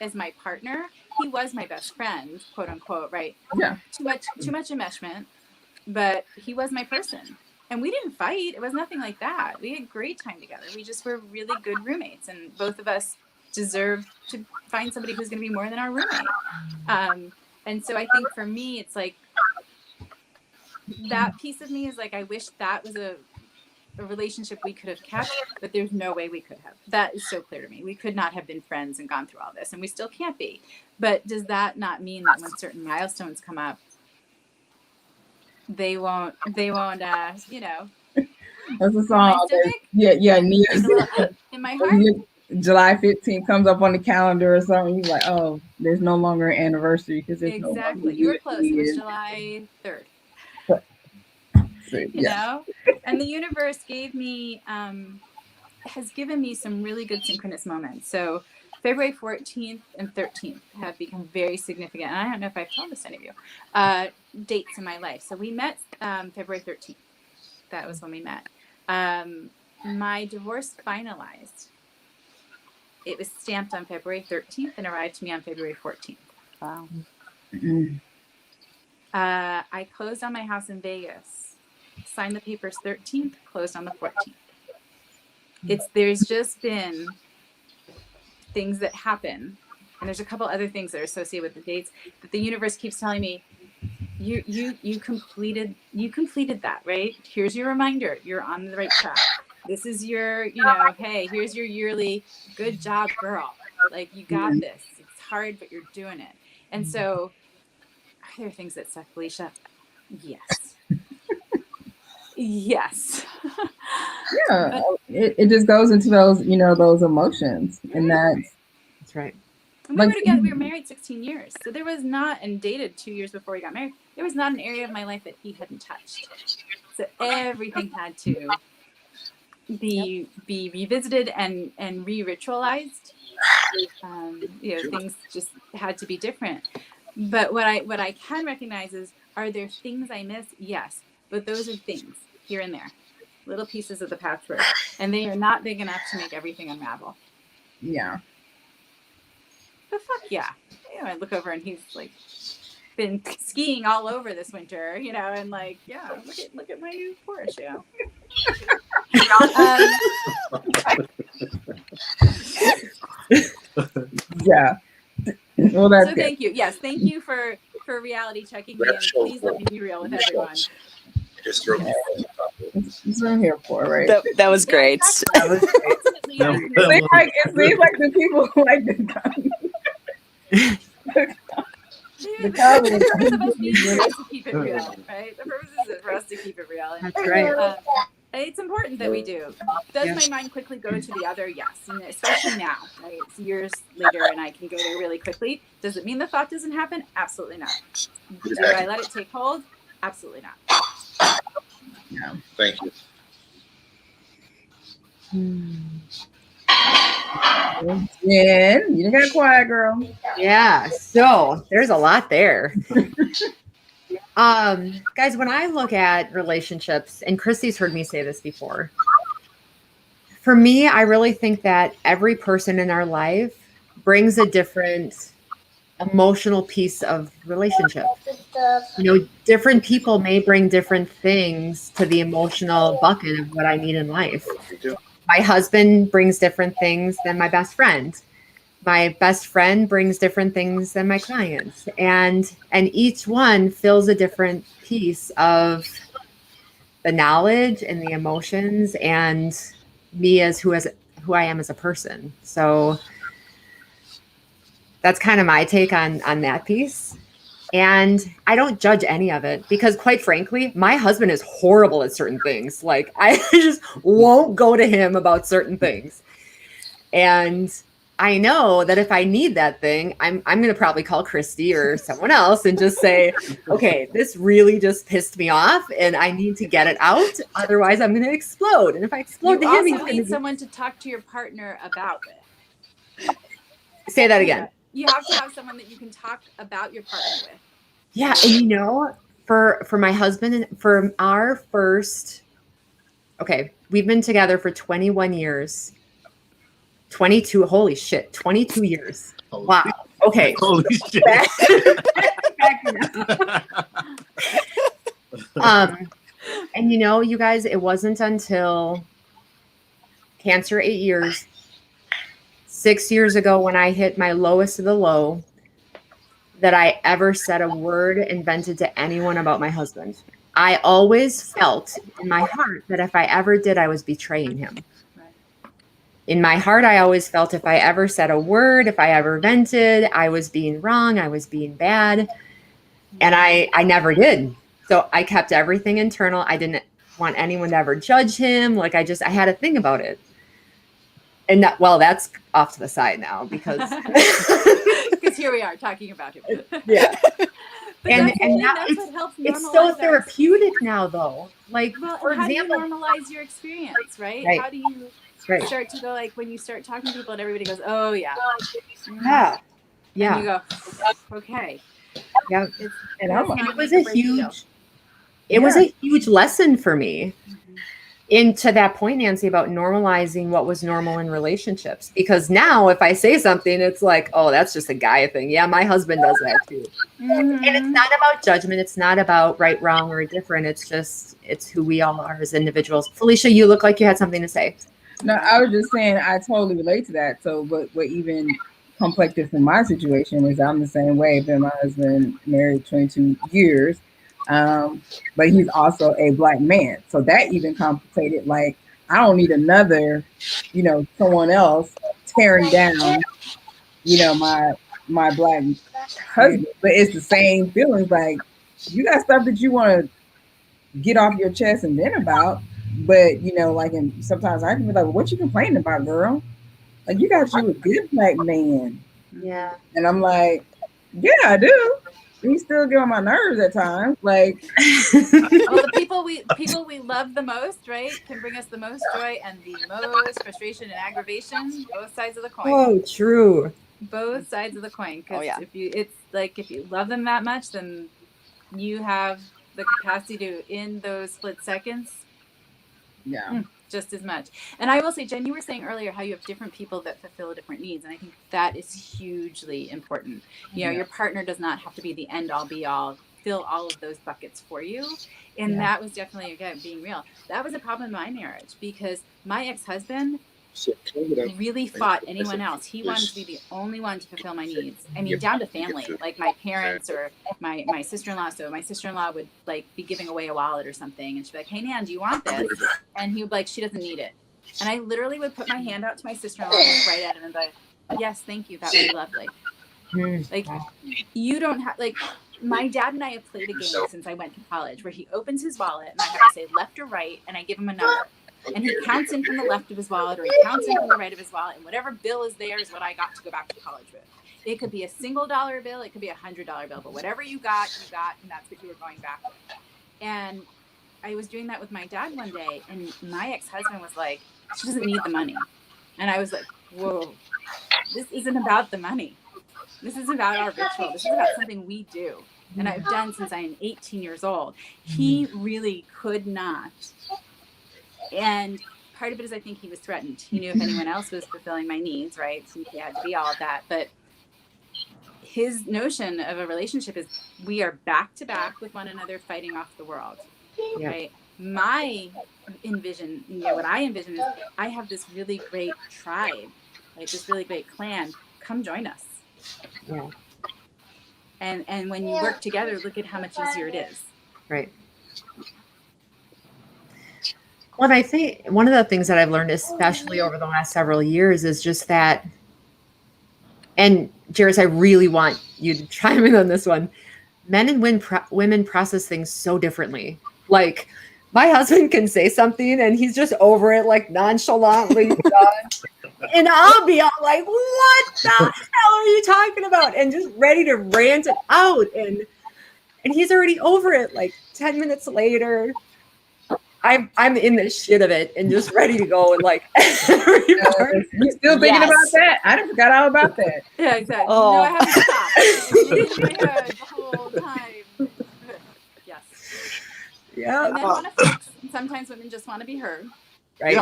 as my partner, he was my best friend, quote unquote, right? Yeah. Too much enmeshment, but he was my person. And we didn't fight. It was nothing like that. We had great time together. We just were really good roommates, and both of us deserve to find somebody who's going to be more than our roommate. And so I think for me, it's that piece of me is I wish that was a relationship we could have kept, but there's no way we could have. That is so clear to me. We could not have been friends and gone through all this, and we still can't be. But does that not mean that when certain milestones come up, they won't, That's a song. Yeah. In my heart. July 15th comes up on the calendar or something. You're like, oh, there's no longer an anniversary because there's exactly. You were close. It was July 3rd. You know, and the universe has given me some really good synchronous moments. So February 14th and 13th have become very significant. And I don't know if I've told this to any of you, dates in my life. So we met February 13th. That was when we met. My divorce finalized. It was stamped on February 13th and arrived to me on February 14th. Wow. Mm-hmm. I closed on my house in Vegas, signed the papers 13th, closed on the 14th. There's just been things that happen, and there's a couple other things that are associated with the dates that the universe keeps telling me, you completed that, right? Here's your reminder. You're on the right track. This is your, hey, here's your yearly good job, girl. You got this. It's hard, but you're doing it. And so are there things that suck, Felicia? Yes. Yes. Yeah. It just goes into those, those emotions. And that's right. And we were together, we were married 16 years. So there was not, and dated 2 years before we got married, there was not an area of my life that he hadn't touched. So everything had to be revisited and re-ritualized. Things just had to be different. But what I can recognize is, are there things I miss? Yes. But those are things here and there, little pieces of the patchwork. And they are not big enough to make everything unravel. Yeah. But fuck yeah. I look over and he's like been skiing all over this winter, and like, yeah, look at my new Porsche, Yeah. Well, that's so good. thank you. Yes, thank you for reality checking me, and please let me be real with everyone. Just throw me. That's what I'm here for, right? That was great. That was great. It seems like the people who like the purpose of us being here is to keep it real, right? The purpose is for us to keep it real. And, That's right. it's important that we do. Does my mind quickly go to the other? Yes. And especially now, right? It's years later and I can go there really quickly. Does it mean the thought doesn't happen? Absolutely not. Do I let it take hold? Absolutely not. Yeah. Thank you. Jen, you got quiet, girl. Yeah, so there's a lot there. Guys, when I look at relationships, and Christy's heard me say this before, for me, I really think that every person in our life brings a different emotional piece of relationship. Different people may bring different things to the emotional bucket of what I need in life. My husband brings different things than my best friend. My best friend brings different things than my clients, and each one fills a different piece of the knowledge and the emotions and me as who I am as a person. So that's kind of my take on that piece. And I don't judge any of it because, quite frankly, my husband is horrible at certain things. Like, I just won't go to him about certain things. And I know that if I need that thing, I'm going to probably call Christy or someone else and just say, okay, this really just pissed me off and I need to get it out. Otherwise, I'm going to explode. And if I explode You to him, he's also going need to someone to talk to your partner about it. Say that again. You have to have someone that you can talk about your partner with. Yeah, and for my husband and for our first, we've been together for 21 years. 22, holy shit, 22 years. Wow. Okay. Holy shit. And you guys, it wasn't until cancer 8 years, 6 years ago when I hit my lowest of the low, that I ever said a word and vented to anyone about my husband. I always felt in my heart that if I ever did, I was betraying him. In my heart, I always felt if I ever said a word, if I ever vented, I was being wrong, I was being bad. And I never did. So I kept everything internal. I didn't want anyone to ever judge him. Like I had a thing about it. And that's off to the side now because here we are talking about him. Yeah. and now that's what helps it's so therapeutic now though. Like, for how example, do you normalize your experience, right? How do you start to go, like, when you start talking to people and everybody goes, oh yeah. Yeah. And you go, okay. Yeah. And it was a huge lesson for me. And to that point, Nancy, about normalizing what was normal in relationships. Because now if I say something, it's like, oh, that's just a guy thing. Yeah, my husband does that too. Mm-hmm. And it's not about judgment. It's not about right, wrong, or different. It's who we all are as individuals. Felicia, you look like you had something to say. No, I was just saying I totally relate to that. So what even complected from my situation is I'm the same way. I've been my husband married 22 years. But he's also a Black man. So that even complicated, like, I don't need another, someone else tearing down, my Black husband. But it's the same feelings. Like, you got stuff that you want to get off your chest and vent about. But, and sometimes I can be like, well, what you complaining about, girl? Like, you got you a good Black man. Yeah. And I'm like, yeah, I do. He still get on my nerves at times. Like, Well, the people we love the most, right, can bring us the most joy and the most frustration and aggravation. Both sides of the coin. Oh, true. Both sides of the coin. Because yeah. if you love them that much, then you have the capacity to, in those split seconds, yeah. just as much. And I will say, Jen, you were saying earlier how you have different people that fulfill different needs, and I think that is hugely important. You know, your partner does not have to be the end all be all, fill all of those buckets for you. And that was definitely, again, being real. That was a problem in my marriage because my ex-husband really fought anyone else. He wanted to be the only one to fulfill my needs. I mean, down to family, like my parents or my sister-in-law. So my sister-in-law would like be giving away a wallet or something, and she'd be like, "Hey, Nan, do you want this?" And he would be like, "She doesn't need it." And I literally would put my hand out to my sister-in-law and look right at him and be like, "Yes, thank you. That would be lovely." Like, you don't have, like, my dad and I have played a game since I went to college where he opens his wallet and I have to say left or right, and I give him a number. And he counts in from the left of his wallet or he counts in from the right of his wallet, and whatever bill is there is what I got to go back to college with. It could be a $1 bill, it could be a $100 bill, but whatever you got, and that's what you were going back with. And I was doing that with my dad one day, and my ex-husband was like, "She doesn't need the money." And I was like, whoa, this isn't about the money. This is about our ritual. This is about something we do. And I've done since I'm 18 years old. He really could not. And part of it is I think he was threatened. He knew if anyone else was fulfilling my needs, right? So he had to be all of that. But his notion of a relationship is we are back to back with one another fighting off the world, right? My envision, what I envision is I have this really great tribe, like this really great clan. Come join us. Yeah. And when you work together, look at how much easier it is. Right. Well, and I think one of the things that I've learned, especially over the last several years, is just that, and Jaris, I really want you to chime in on this one. Men and women process things so differently. Like, my husband can say something and he's just over it, like nonchalantly done. And I'll be all like, "What the hell are you talking about?" And just ready to rant it out. And he's already over it, like 10 minutes later. I'm in the shit of it and just ready to go and like every part. You still thinking about that? I done forgot all about that. Yeah, exactly. Oh. No, I haven't stopped. It's in my head the whole time. Yes. Yeah. And men want to fix. And sometimes women just want to be heard. Right.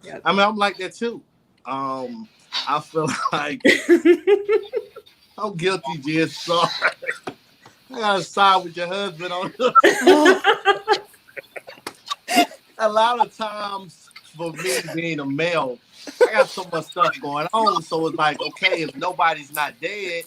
Yeah. I mean, I'm like that too. I feel like I'm guilty, just sorry. I gotta side with your husband on this. A lot of times, for me being a male, I got so much stuff going on. So it's like, okay, if nobody's not dead,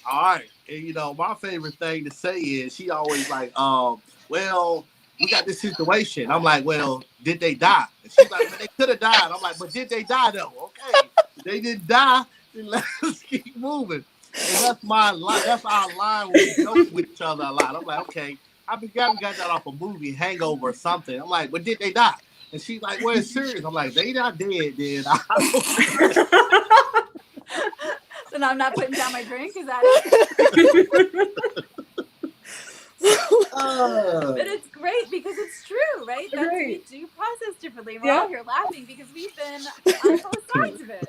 all right. And you know, my favorite thing to say is she always like, well, we got this situation. I'm like, well, did they die? And she's like, they could have died. I'm like, but did they die though? Okay, they didn't die. Then let's keep moving. And that's my line. That's our line. We joke with each other a lot. I'm like, okay. I forgot we got that off a movie, Hangover or something. I'm like, but did they die? And she's like, well, it's serious. I'm like, they not dead, then. So now I'm not putting down my drink? Is that it? But it's great because it's true, right? That's, we do process differently. We're all here laughing because we've been on both sides of it.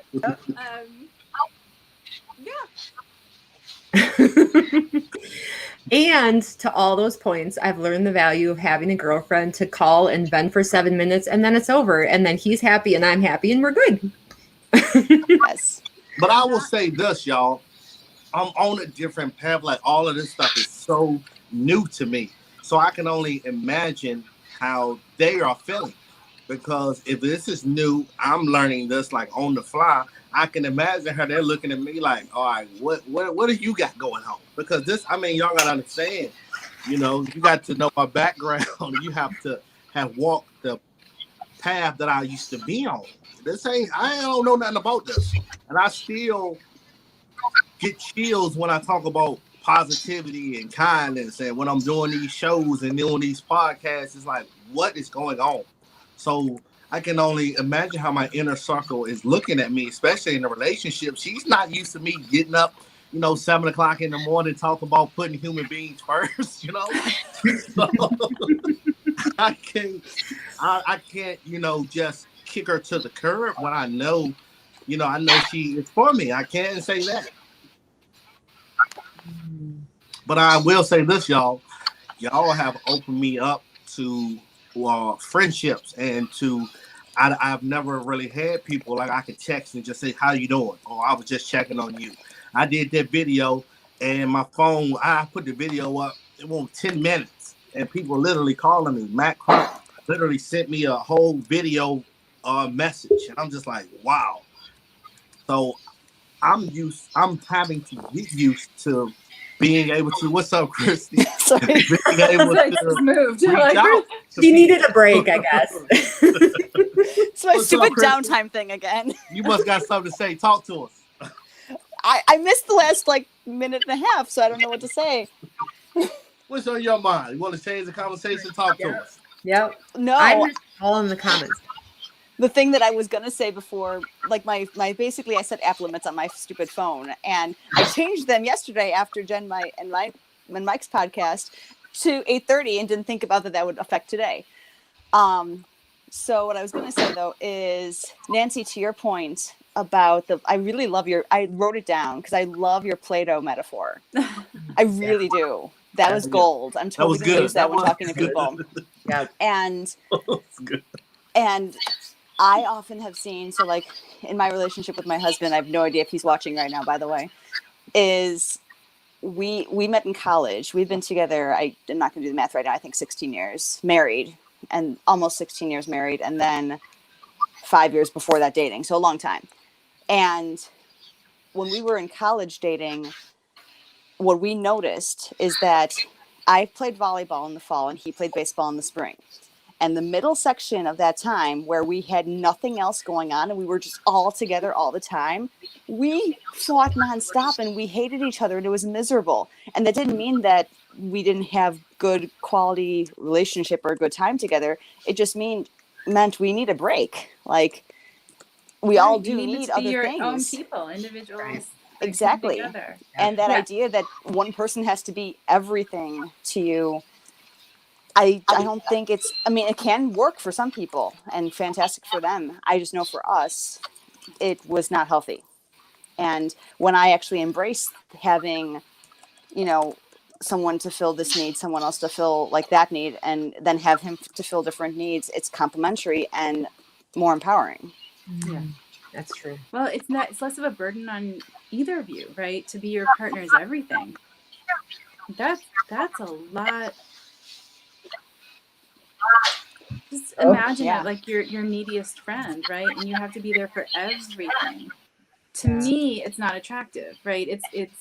And to all those points, I've learned the value of having a girlfriend to call and vent for 7 minutes, and then it's over, and then he's happy and I'm happy and we're good. Yes. But I will say this, y'all. I'm on a different path. Like, all of this stuff is so new to me. So I can only imagine how they are feeling. Because if this is new, I'm learning this like on the fly. I can imagine how they're looking at me like, all right, what do you got going on? Because this, I mean, y'all got to understand, you know, you got to know my background. You have to have walked the path that I used to be on. I don't know nothing about this. And I still get chills when I talk about positivity and kindness. And when I'm doing these shows and doing these podcasts, it's like, what is going on? So I can only imagine how my inner circle is looking at me, especially in a relationship. She's not used to me getting up, 7 o'clock in the morning, talk about putting human beings first, So I can't, just kick her to the curb when I know she is for me. I can't say that. But I will say this, y'all. Y'all have opened me up to friendships and to I've never really had people like I could text and just say, how you doing? Or I was just checking on you. I did that video and my phone, I put the video up, it won't 10 minutes. And people literally calling me. Matt Crump literally sent me a whole video message. And I'm just like, wow. So I'm having to get used to being able to, what's up, Christy? Sorry. Being able to moved. reach out to She needed a break, I guess. It's my What's stupid up, Christy? downtime thing again. You must got something to say. Talk to us. I missed the last minute and a half, so I don't know what to say. What's on your mind? You want to change the conversation? Talk to us. Yep. No, I missed all in the comments. the thing that I was gonna say before, like my basically I set app limits on my stupid phone, and I changed them yesterday after Jen and Mike's podcast to 8:30, and didn't think about that would affect today. So what I was gonna say though is, Nancy, to your point about I really love I wrote it down because I love your Play-Doh metaphor. I really do. That was gold. I'm totally going to use that when talking to people. Yeah. And I often have seen, so like in my relationship with my husband, I have no idea if he's watching right now, by the way, is we met in college. We've been together, I'm not going to do the math right now, I think 16 years married, and almost 16 years married, and then 5 years before that dating. So a long time. And when we were in college dating, what we noticed is that I played volleyball in the fall and he played baseball in the spring. And the middle section of that time where we had nothing else going on and we were just all together all the time, we fought nonstop and we hated each other and it was miserable. And that didn't mean that we didn't have good quality relationship or a good time together. It just meant we need a break. Like, we all do need other your things. own people, individuals. Right. Exactly. And that idea that one person has to be everything to you, I don't think it can work for some people and fantastic for them. I just know for us, it was not healthy. And when I actually embrace having, someone to fill this need, someone else to fill like that need, and then have him to fill different needs, it's complementary and more empowering. Yeah, that's true. Well, it's less of a burden on either of you, right? To be your partner's everything. That's a lot. Just imagine it like your neediest friend, right? And you have to be there for everything. To me, it's not attractive, right? It's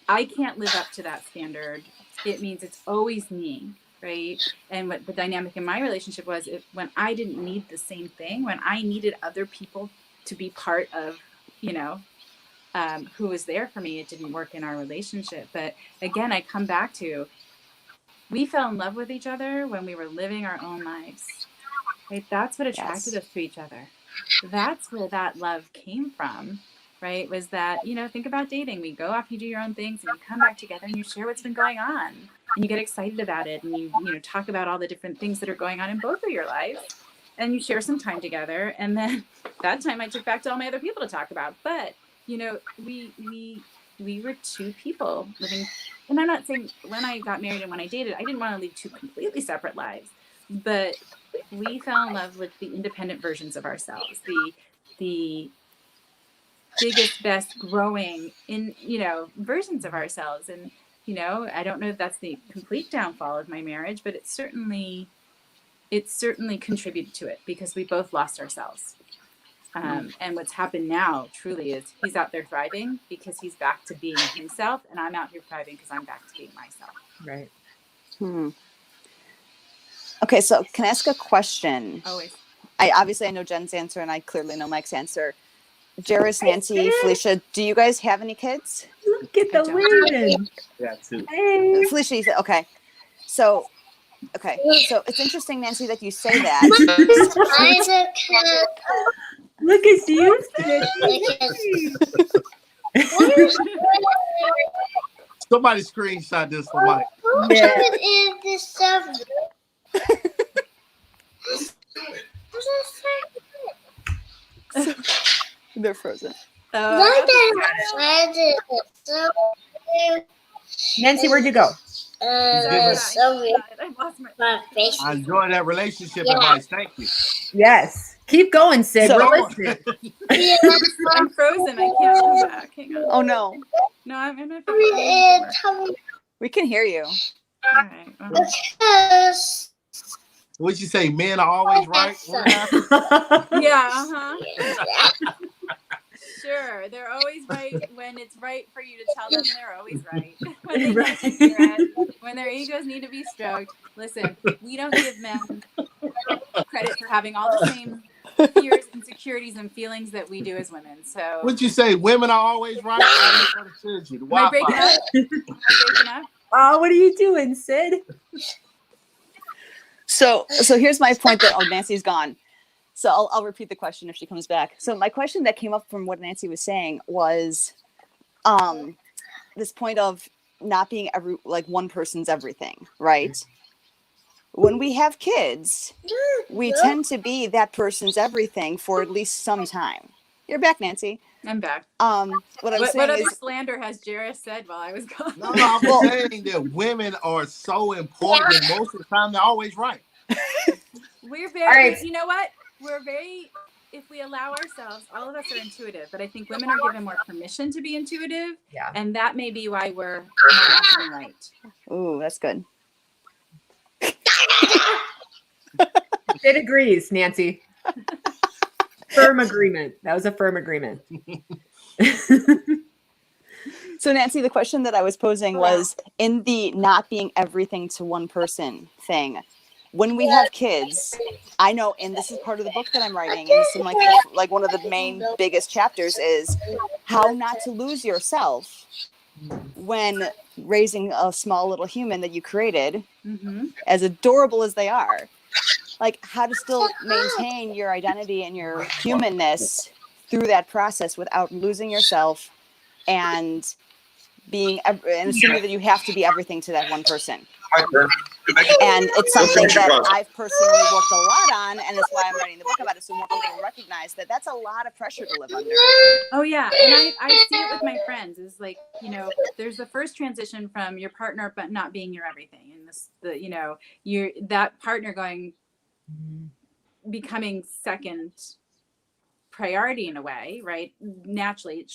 I can't live up to that standard. It means it's always me, right? And what the dynamic in my relationship was, when I didn't need the same thing, when I needed other people to be part of, who was there for me, it didn't work in our relationship. But again, I come back to, we fell in love with each other when we were living our own lives, right? That's what attracted us to each other. That's where that love came from, right? Was that, think about dating. We go off, you do your own things, and you come back together and you share what's been going on. And you get excited about it, and you talk about all the different things that are going on in both of your lives, and you share some time together. And then that time I took back to all my other people to talk about. But we were two people living, and I'm not saying when I got married and when I dated, I didn't want to lead two completely separate lives, but we fell in love with the independent versions of ourselves, the biggest, best growing in versions of ourselves. And I don't know if that's the complete downfall of my marriage, but it certainly contributed to it, because we both lost ourselves. And what's happened now truly is he's out there thriving because he's back to being himself, and I'm out here thriving because I'm back to being myself. Right. Okay, so can I ask a question? Always. I know Jen's answer, and I clearly know Mike's answer. Jaris, Nancy, Felicia, do you guys have any kids? Look at the women. Yeah, too. Hey. Felicia, you said, okay. So Okay, so it's interesting, Nancy, that you say that. Look at you. Somebody screenshot this for Mike. Yeah. They're frozen. Nancy, where'd you go? I lost my I enjoy that relationship advice. Thank you. Yes. Keep going, Sid. So- We're listening. I'm frozen. I can't come back. Hang on. Oh no, No, I'm in my phone. we can hear you. All right. Well, What'd you say? Men are always right? What happened? yeah. Sure. They're always right when it's right for you to tell them they're always right. When they get regret, when their egos need to be stroked. Listen, we don't give men credit for having all the same fears, insecurities, and feelings that we do as women. So What'd you say? Women are always right? I misunderstood you. The am I breaking Wi-Fi. up? Am I breaking up? Oh, what are you doing, Sid? So here's my point that Nancy's gone. So I'll repeat the question if she comes back. So my question that came up from what Nancy was saying was this point of not being one person's everything, right? When we have kids, we tend to be that person's everything for at least some time. You're back, Nancy. I'm back. What What saying other is, slander has Jaris said while I was gone? No, I'm saying that women are so important. And most of the time, they're always right. We're very, All right. you know what? We're very, if we allow ourselves, all of us are intuitive, but I think women are given more permission to be intuitive. Yeah. And that may be why we're more often right. ooh, that's good. Sid agrees, Nancy. Firm agreement. That was a firm agreement. So Nancy, the question that I was posing was in the not being everything to one person thing. When we have kids, I know, and this is part of the book that I'm writing, and this is like one of the main biggest chapters is how not to lose yourself when raising a small little human that you created, as adorable as they are. Like how to still maintain your identity and your humanness through that process without losing yourself and assuming that you have to be everything to that one person. And it's something that I've personally worked a lot on, and that's why I'm writing the book about it, so more people recognize that that's a lot of pressure to live under. Oh yeah, and I see it with my friends. Is like, you know, there's the first transition from your partner but not being your everything, and you're that partner becoming second priority in a way, right? Naturally,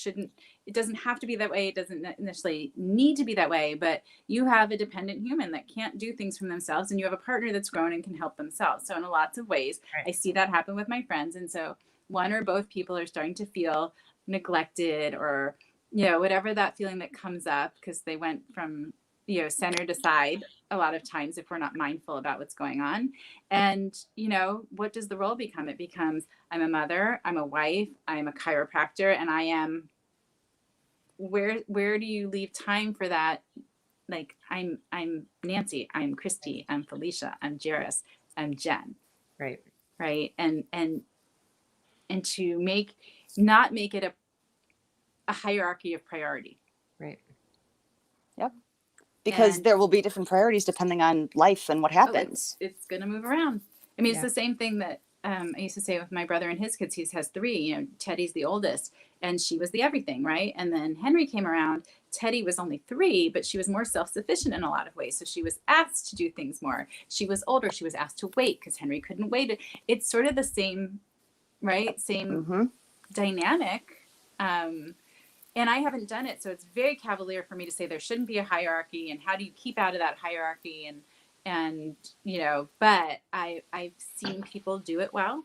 it doesn't have to be that way. It doesn't necessarily need to be that way, but you have a dependent human that can't do things for themselves, and you have a partner that's grown and can help themselves. So in lots of ways, I see that happen with my friends. And so one or both people are starting to feel neglected, or, you know, whatever that feeling that comes up because they went from, you know, centered aside a lot of times if we're not mindful about what's going on. And, you know, what does the role become? It becomes, I'm a mother, I'm a wife, I'm a chiropractor, and I am, where do you leave time for that? Like I'm Nancy, I'm Christy, I'm Felicia, I'm Jaris, I'm Jen. Right. Right. And to not make it a hierarchy of priority. Right. Yep. Because there will be different priorities depending on life and what happens. It's going to move around. I mean, Yeah. It's the same thing that I used to say with my brother and his kids. He has 3, you know, Teddy's the oldest and she was the everything, right? And then Henry came around. Teddy was only 3, but she was more self-sufficient in a lot of ways. So she was asked to do things more. She was older. She was asked to wait because Henry couldn't wait. It's sort of the same, right? Same dynamic. And I haven't done it. So it's very cavalier for me to say there shouldn't be a hierarchy, and how do you keep out of that hierarchy? And you know, but I've seen people do it well.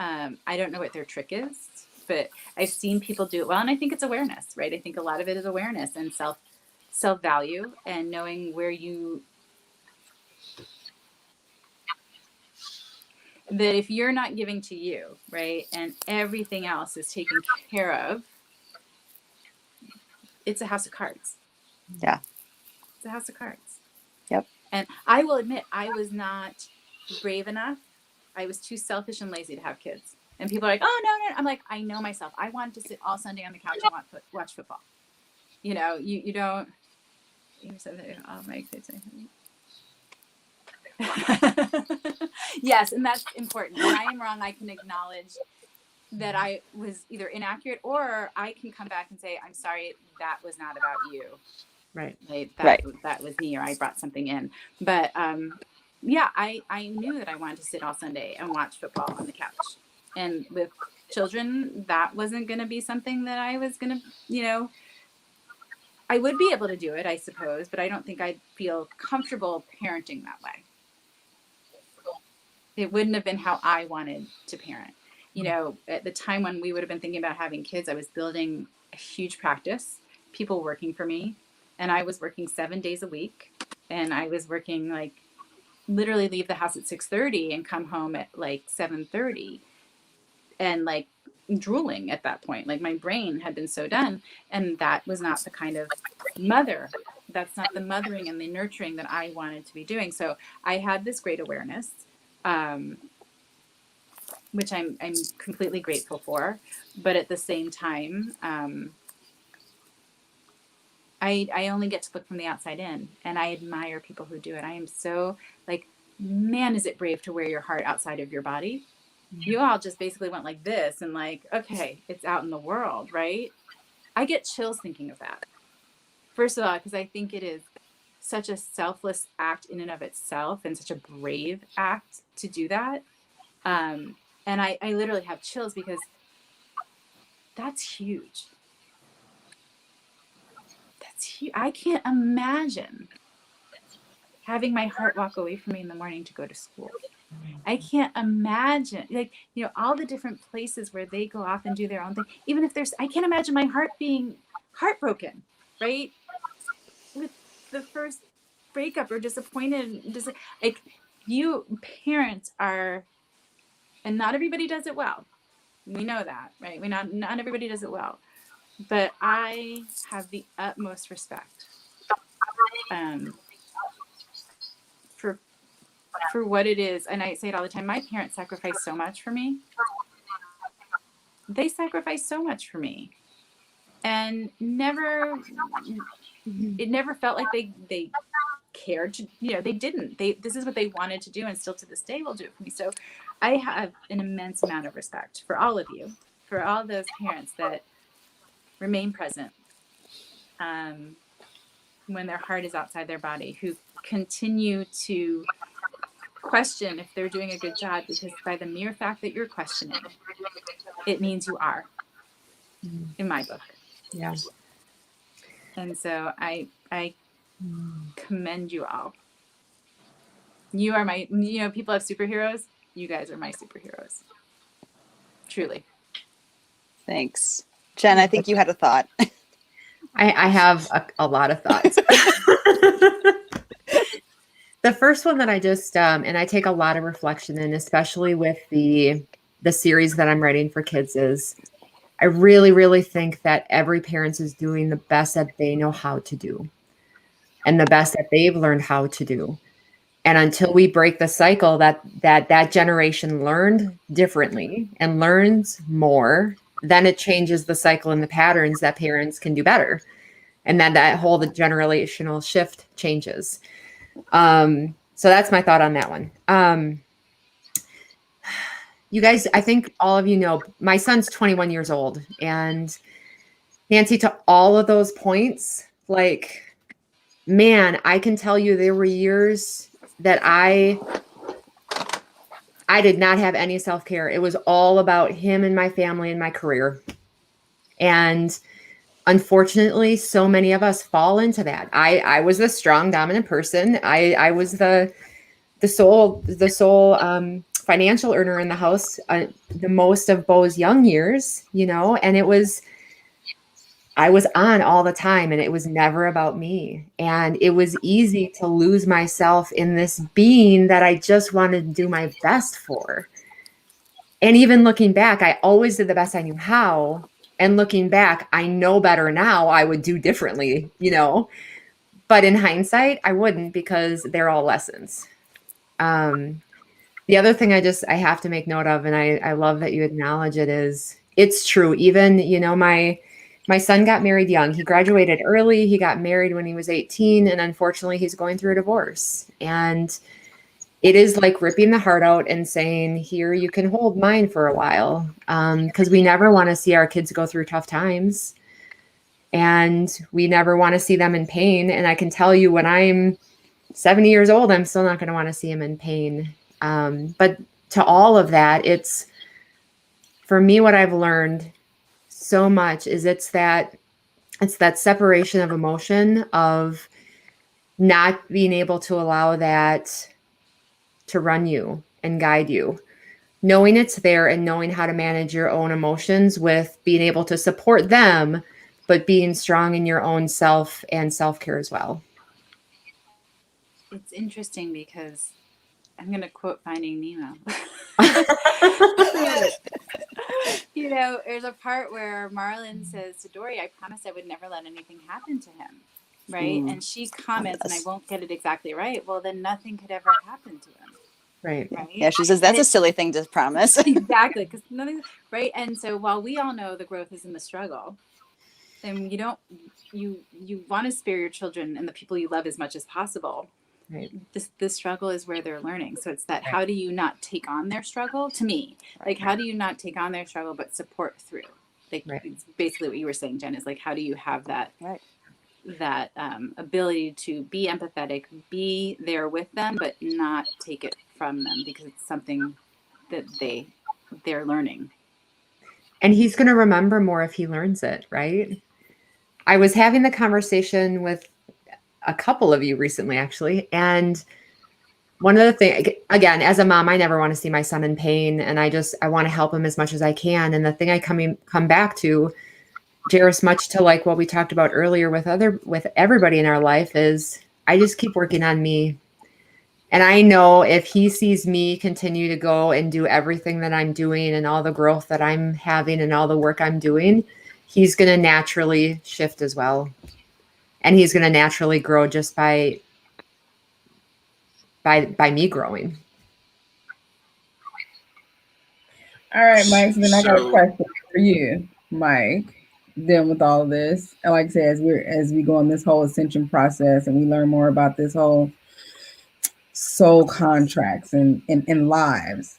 I don't know what their trick is, but I've seen people do it well. And I think it's awareness, right? I think a lot of it is awareness and self-value and knowing where that if you're not giving to you, right, and everything else is taken care of, it's a house of cards. Yeah. It's a house of cards. Yep. And I will admit, I was not brave enough. I was too selfish and lazy to have kids. And people are like, oh, no. I'm like, I know myself. I wanted to sit all Sunday on the couch and watch football. You know, you don't. You said all my kids. Yes, and that's important. When I am wrong, I can acknowledge that I was either inaccurate, or I can come back and say, I'm sorry, that was not about you. Right. That was me, or I brought something in. But yeah, I knew that I wanted to sit all Sunday and watch football on the couch. And with children, that wasn't going to be something that I was going to, you know, I would be able to do it, I suppose, but I don't think I'd feel comfortable parenting that way. It wouldn't have been how I wanted to parent. You know, at the time when we would have been thinking about having kids, I was building a huge practice, people working for me, and I was working 7 days a week. And I was working like literally leave the house at 6:30 and come home at like 7:30, and like drooling at that point. Like my brain had been so done, and that was not the kind of mother. That's not the mothering and the nurturing that I wanted to be doing. So I had this great awareness, which I'm completely grateful for. But at the same time, I only get to look from the outside in, and I admire people who do it. I am so like, man, is it brave to wear your heart outside of your body? You all just basically went like this and like, okay, it's out in the world, right? I get chills thinking of that. First of all, because I think it is such a selfless act in and of itself, and such a brave act to do that. And I literally have chills because that's huge. That's huge. I can't imagine having my heart walk away from me in the morning to go to school. I can't imagine, like, you know, all the different places where they go off and do their own thing. Even if I can't imagine my heart being heartbroken, right? With the first breakup, or disappointed, like, you parents are, and not everybody does it well. We know that, right? Not everybody does it well, but I have the utmost respect for what it is. And I say it all the time. My parents sacrificed so much for me. They sacrificed so much for me, and it never felt like they cared to, you know, they didn't. This is what they wanted to do, and still to this day will do it for me. So I have an immense amount of respect for all of you, for all those parents that remain present when their heart is outside their body, who continue to question if they're doing a good job, because by the mere fact that you're questioning, it means you are, in my book. Yeah. And so I commend you all. You are my, you know, people have superheroes. You guys are my superheroes. Truly. Thanks. Jen, I think you had a thought. I have a lot of thoughts. The first one that I just, and I take a lot of reflection in, especially with the series that I'm writing for kids, is I really, really think that every parent is doing the best that they know how to do, and the best that they've learned how to do. And until we break the cycle that generation learned differently and learns more, then it changes the cycle and the patterns that parents can do better. And then that whole generational shift changes. So that's my thought on that one. You guys, I think all of you know, my son's 21 years old, and Nancy, to all of those points, like, man, I can tell you there were years that I did not have any self-care. It was all about him and my family and my career. And unfortunately, so many of us fall into that. I was the strong, dominant person. I was the sole financial earner in the house, the most of Bo's young years, you know, and I was on all the time, and it was never about me. And it was easy to lose myself in this being that I just wanted to do my best for. And even looking back, I always did the best I knew how. And looking back, I know better now, I would do differently, you know, But in hindsight, I wouldn't, because they're all lessons. The other thing I have to make note of, and I love that you acknowledge it, is it's true. Even, my son got married young. He graduated early. He got married when he was 18, and unfortunately he's going through a divorce. And it is like ripping the heart out and saying, here, you can hold mine for a while. Because we never want to see our kids go through tough times. And we never want to see them in pain. And I can tell you, when I'm 70 years old, I'm still not going to want to see them in pain. But to all of that, it's, for me, what I've learned so much is it's that separation of emotion, of not being able to allow that to run you and guide you, knowing it's there and knowing how to manage your own emotions with being able to support them, but being strong in your own self and self-care as well. It's interesting because I'm going to quote Finding Nemo. There's a part where Marlin says to Dory, I promised I would never let anything happen to him. Right. And she comments, and I won't get it exactly right, well, then nothing could ever happen to him. Right. Yeah, she says that's a silly thing to promise. Exactly. Because nothing, right. And so while we all know the growth is in the struggle, then you want to spare your children and the people you love as much as possible. Right. This struggle is where they're learning. So it's that, how do you not take on their struggle? To me, like, how do you not take on their struggle but support through? Like, it's basically what you were saying, Jen, is like, how do you have that that ability to be empathetic, be there with them, but not take it from them, because it's something that they're learning. And he's going to remember more if he learns it, right? I was having the conversation with a couple of you recently, actually. And one of the things, again, as a mom, I never want to see my son in pain, and I want to help him as much as I can. And the thing I come back to, Jaris, much to like what we talked about earlier with everybody in our life, is I just keep working on me. And I know if he sees me continue to go and do everything that I'm doing and all the growth that I'm having and all the work I'm doing, he's going to naturally shift as well. And he's going to naturally grow just by me growing. All right, Mike. So then I got a question for you, Mike. Dealing with all of this, and like I said, as we go on this whole ascension process and we learn more about this whole soul contracts and lives.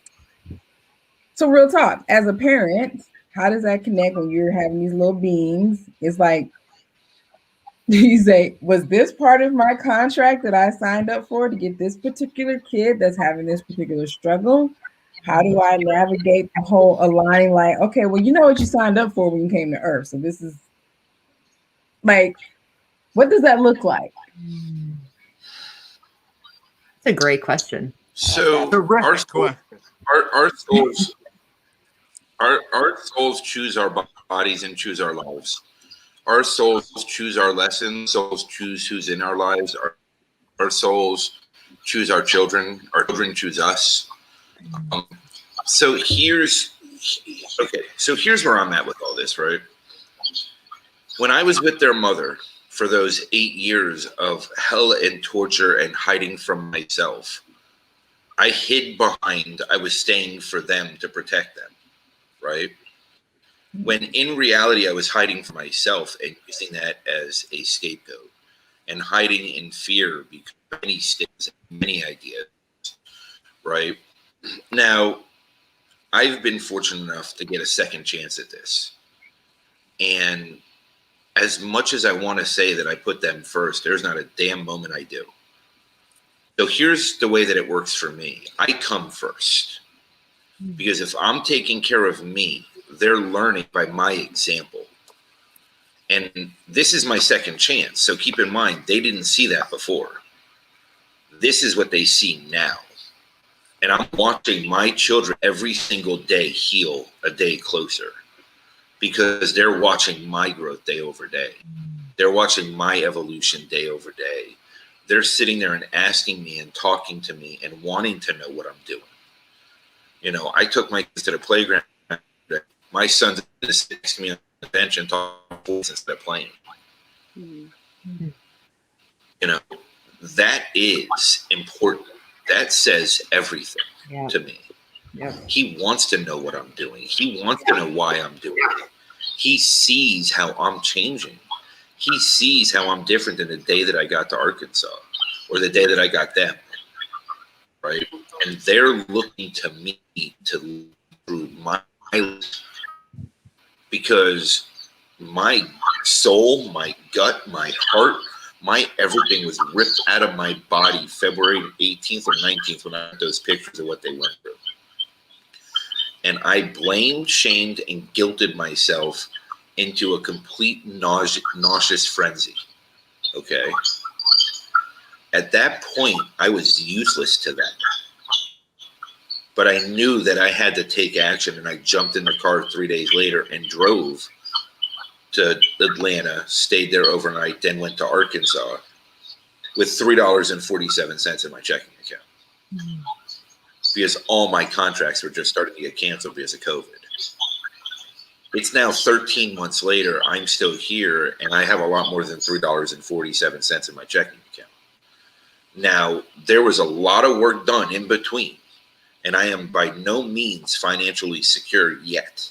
So real talk, as a parent, how does that connect when you're having these little beings? It's like, you say, was this part of my contract that I signed up for to get this particular kid that's having this particular struggle? How do I navigate the whole aligning, like, okay, well, you know what you signed up for when you came to Earth. So this is like, what does that look like? It's a great question. So our souls choose our bodies and choose our lives. Our souls choose our lessons. Souls choose who's in our lives. Our souls choose our children. Our children choose us. So here's where I'm at with all this, right? When I was with their mother for those 8 years of hell and torture and hiding from myself, I hid behind, I was staying for them to protect them, right? When in reality, I was hiding from myself and using that as a scapegoat and hiding in fear because of many statements and many ideas, right? Now, I've been fortunate enough to get a second chance at this. And as much as I want to say that I put them first, there's not a damn moment I do. So here's the way that it works for me. I come first. Because if I'm taking care of me, they're learning by my example. And this is my second chance. So keep in mind, they didn't see that before. This is what they see now. And I'm watching my children every single day heal a day closer because they're watching my growth day over day. They're watching my evolution day over day. They're sitting there and asking me and talking to me and wanting to know what I'm doing. You know, I took my kids to the playground. My son's sitting next to me on the bench and talking instead of playing. You know, that is important. That says everything to me. Yep. He wants to know what I'm doing. He wants to know why I'm doing it. He sees how I'm changing. He sees how I'm different than the day that I got to Arkansas or the day that I got them, right? And they're looking to me to lead through my life, because my soul, my gut, my heart, my everything was ripped out of my body February 18th or 19th when I got those pictures of what they went through. And I blamed, shamed, and guilted myself into a complete nauseous frenzy. Okay? At that point, I was useless to them. But I knew that I had to take action, and I jumped in the car 3 days later and drove to Atlanta, stayed there overnight, then went to Arkansas with $3.47 in my checking account. Mm-hmm. Because all my contracts were just starting to get canceled because of COVID. It's now 13 months later. I'm still here, and I have a lot more than $3.47 in my checking account. Now, there was a lot of work done in between, and I am by no means financially secure yet.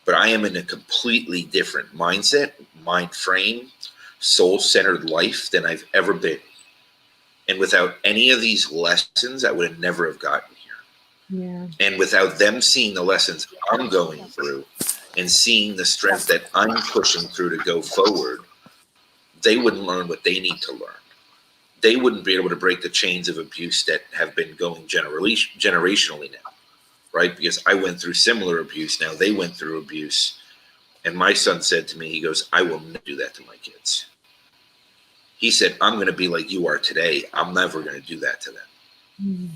But I am in a completely different mindset, mind frame, soul-centered life than I've ever been. And without any of these lessons, I would have never have gotten here. Yeah. And without them seeing the lessons I'm going through and seeing the strength that I'm pushing through to go forward, they wouldn't learn what they need to learn. They wouldn't be able to break the chains of abuse that have been going generationally now, right? Because I went through similar abuse. Now they went through abuse. And my son said to me, he goes, I will never do that to my kids. He said, I'm going to be like you are today. I'm never going to do that to them. Mm.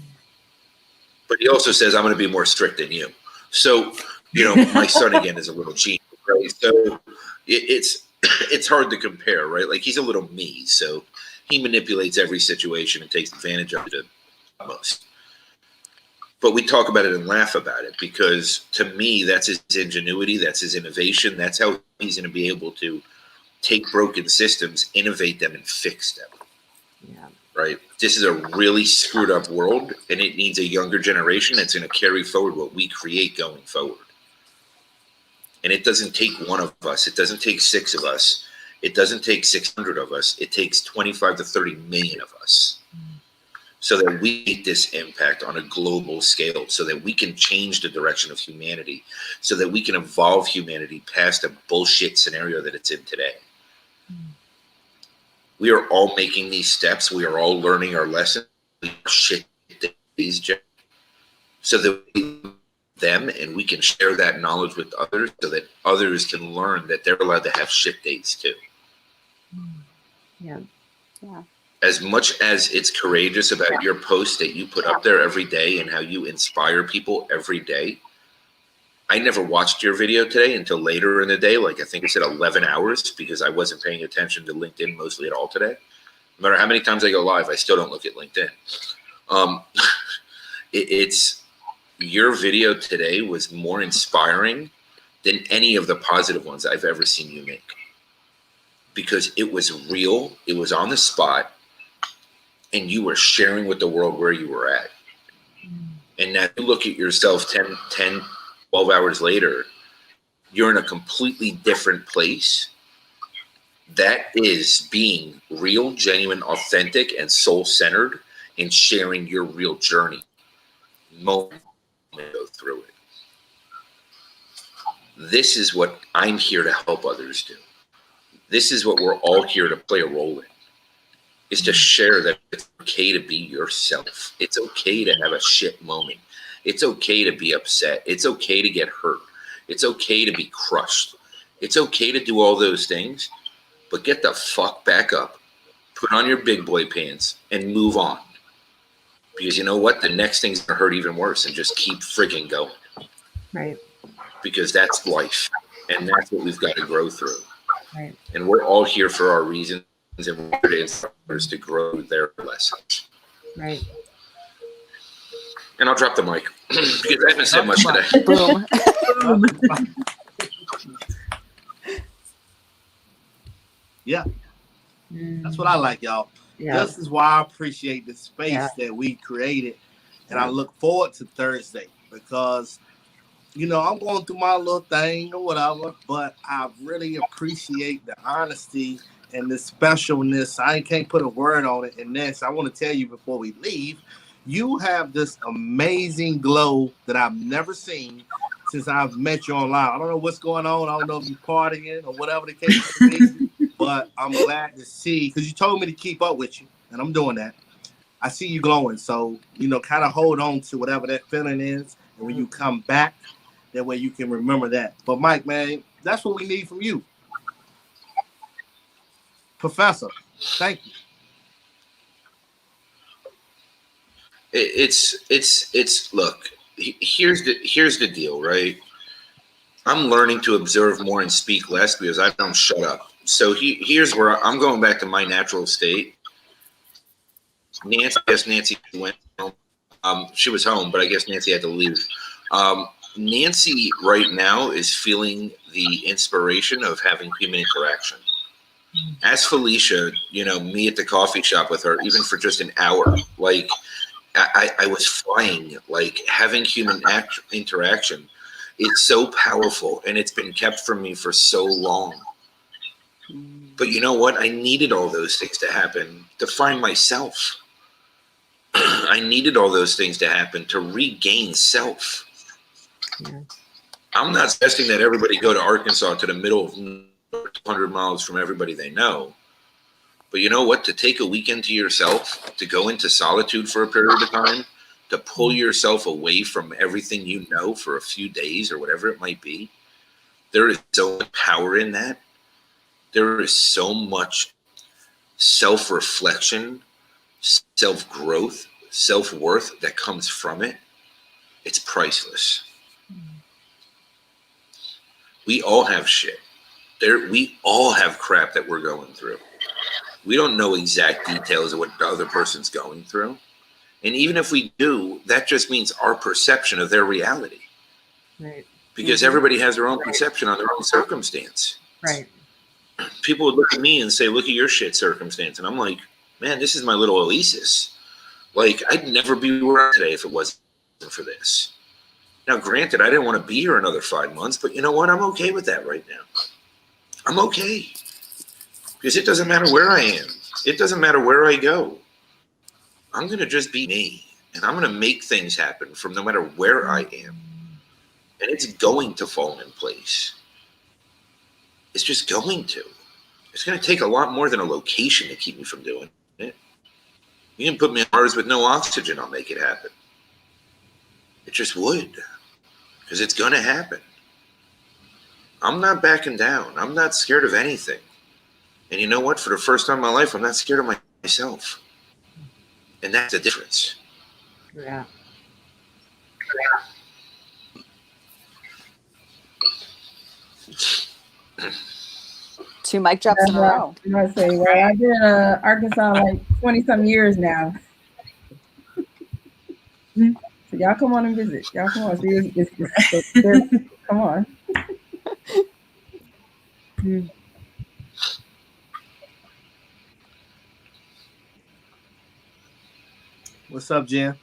But he also says, I'm going to be more strict than you. So, you know, my son, again, is a little genius, right? So it's hard to compare, right? Like, he's a little me. So he manipulates every situation and takes advantage of it to the most. But we talk about it and laugh about it because, to me, that's his ingenuity. That's his innovation. That's how he's going to be able to take broken systems, innovate them, and fix them. Yeah. Right? This is a really screwed up world, and it needs a younger generation that's going to carry forward what we create going forward. And it doesn't take one of us. It doesn't take 6 of us. It doesn't take 600 of us. It takes 25 to 30 million of us. So that we make this impact on a global scale, so that we can change the direction of humanity, so that we can evolve humanity past a bullshit scenario that it's in today. We are all making these steps. We are all learning our lessons. Shit days, so that we them and we can share that knowledge with others, so that others can learn that they're allowed to have shit days too. Yeah. Yeah. As much as it's courageous about your post that you put up there every day and how you inspire people every day, I never watched your video today until later in the day, like I think I said 11 hours, because I wasn't paying attention to LinkedIn mostly at all today. No matter how many times I go live, I still don't look at LinkedIn. It's your video today was more inspiring than any of the positive ones I've ever seen you make, because it was real, it was on the spot, and you were sharing with the world where you were at. And now you look at yourself 10, 12 hours later, you're in a completely different place. That is being real, genuine, authentic, and soul-centered in sharing your real journey. Moment to go through it. This is what I'm here to help others do. This is what we're all here to play a role in. Is to share that it's okay to be yourself. It's okay to have a shit moment. It's okay to be upset. It's okay to get hurt. It's okay to be crushed. It's okay to do all those things, but get the fuck back up, put on your big boy pants, and move on. Because you know what? The next thing's gonna hurt even worse, and just keep freaking going. Right. Because that's life, and that's what we've got to grow through. Right. And we're all here for our reasons, and we're here to inspire others to grow their lessons. Right. And I'll drop the mic because I haven't said much today. Boom. Yeah. That's what I like, y'all. Yeah. This is why I appreciate the space Yeah. that we created. And I look forward to Thursday because, I'm going through my little thing or whatever, but I really appreciate the honesty and the specialness. I can't put a word on it. And Nancy, I want to tell you before we leave, you have this amazing glow that I've never seen since I've met you online. I don't know what's going on. I don't know if you're partying or whatever the case may be, but I'm glad to see, because you told me to keep up with you, and I'm doing that. I see you glowing. So, kind of hold on to whatever that feeling is. And when you come back, that way you can remember that. But Mike, man, that's what we need from you. Professor, thank you. Look, here's the deal, right? I'm learning to observe more and speak less because I don't shut up. So here's where I'm going back to my natural state. Nancy went home. She was home, but I guess Nancy had to leave. Nancy right now is feeling the inspiration of having human interaction. As Felicia, me at the coffee shop with her, even for just an hour, like I was flying, like having human interaction. It's so powerful, and it's been kept from me for so long. But you know what? I needed all those things to happen to find myself. I needed all those things to happen to regain self. Yeah. I'm not suggesting that everybody go to Arkansas to the middle of 200 miles from everybody they know. But you know what? To take a weekend to yourself, to go into solitude for a period of time, to pull yourself away from everything you know for a few days or whatever it might be, there is so much power in that. There is so much self-reflection, self-growth, self-worth that comes from it. It's priceless. We all have shit. We all have crap that we're going through. We don't know exact details of what the other person's going through. And even if we do, that just means our perception of their reality. Right. Because everybody has their own perception on their own circumstance. Right. People would look at me and say, look at your shit circumstance. And I'm like, man, this is my little oasis. Like, I'd never be where I'm today if it wasn't for this. Now, granted, I didn't want to be here another 5 months, but you know what? I'm okay with that right now. I'm okay. Because it doesn't matter where I am. It doesn't matter where I go. I'm going to just be me. And I'm going to make things happen from no matter where I am. And it's going to fall in place. It's just going to. It's going to take a lot more than a location to keep me from doing it. You can put me on Mars with no oxygen, I'll make it happen. It just would. Because it's going to happen. I'm not backing down. I'm not scared of anything. And you know what? For the first time in my life, I'm not scared of myself. And that's the difference. Yeah. Two mic drops in a row. I'm gonna say, well, I've been in Arkansas like 20-some years now. So y'all come on and visit. Y'all come on. See, come on. What's up, Jen?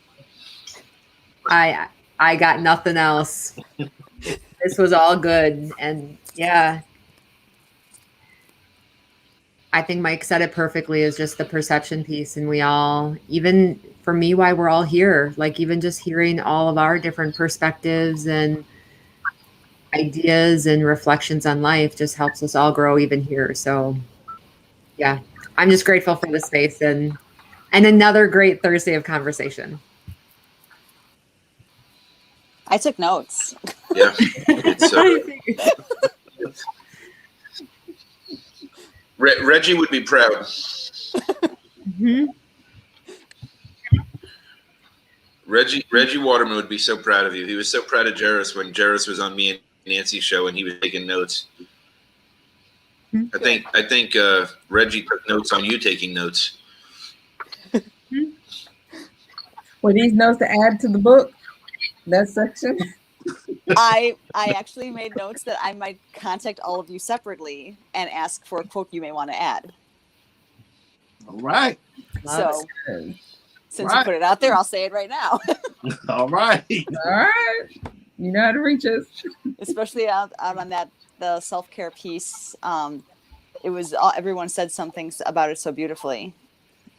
I got nothing else. This was all good. And yeah, I think Mike said it perfectly, is just the perception piece. And we all, even for me, why we're all here, like even just hearing all of our different perspectives and ideas and reflections on life just helps us all grow even here. So yeah, I'm just grateful for the space and another great Thursday of conversation. I took notes. Yeah. It's, Reggie would be proud. Mm-hmm. Reggie Waterman would be so proud of you. He was so proud of Jaris when Jaris was on me and Nancy's show and he was taking notes. I think Reggie took notes on you taking notes. Were these notes to add to the book? That section? I actually made notes that I might contact all of you separately and ask for a quote you may want to add. All right. So Good. since you put it out there, I'll say it right now. All right. All right. You know how to reach us. Especially out on the self-care piece. It was everyone said something about it so beautifully,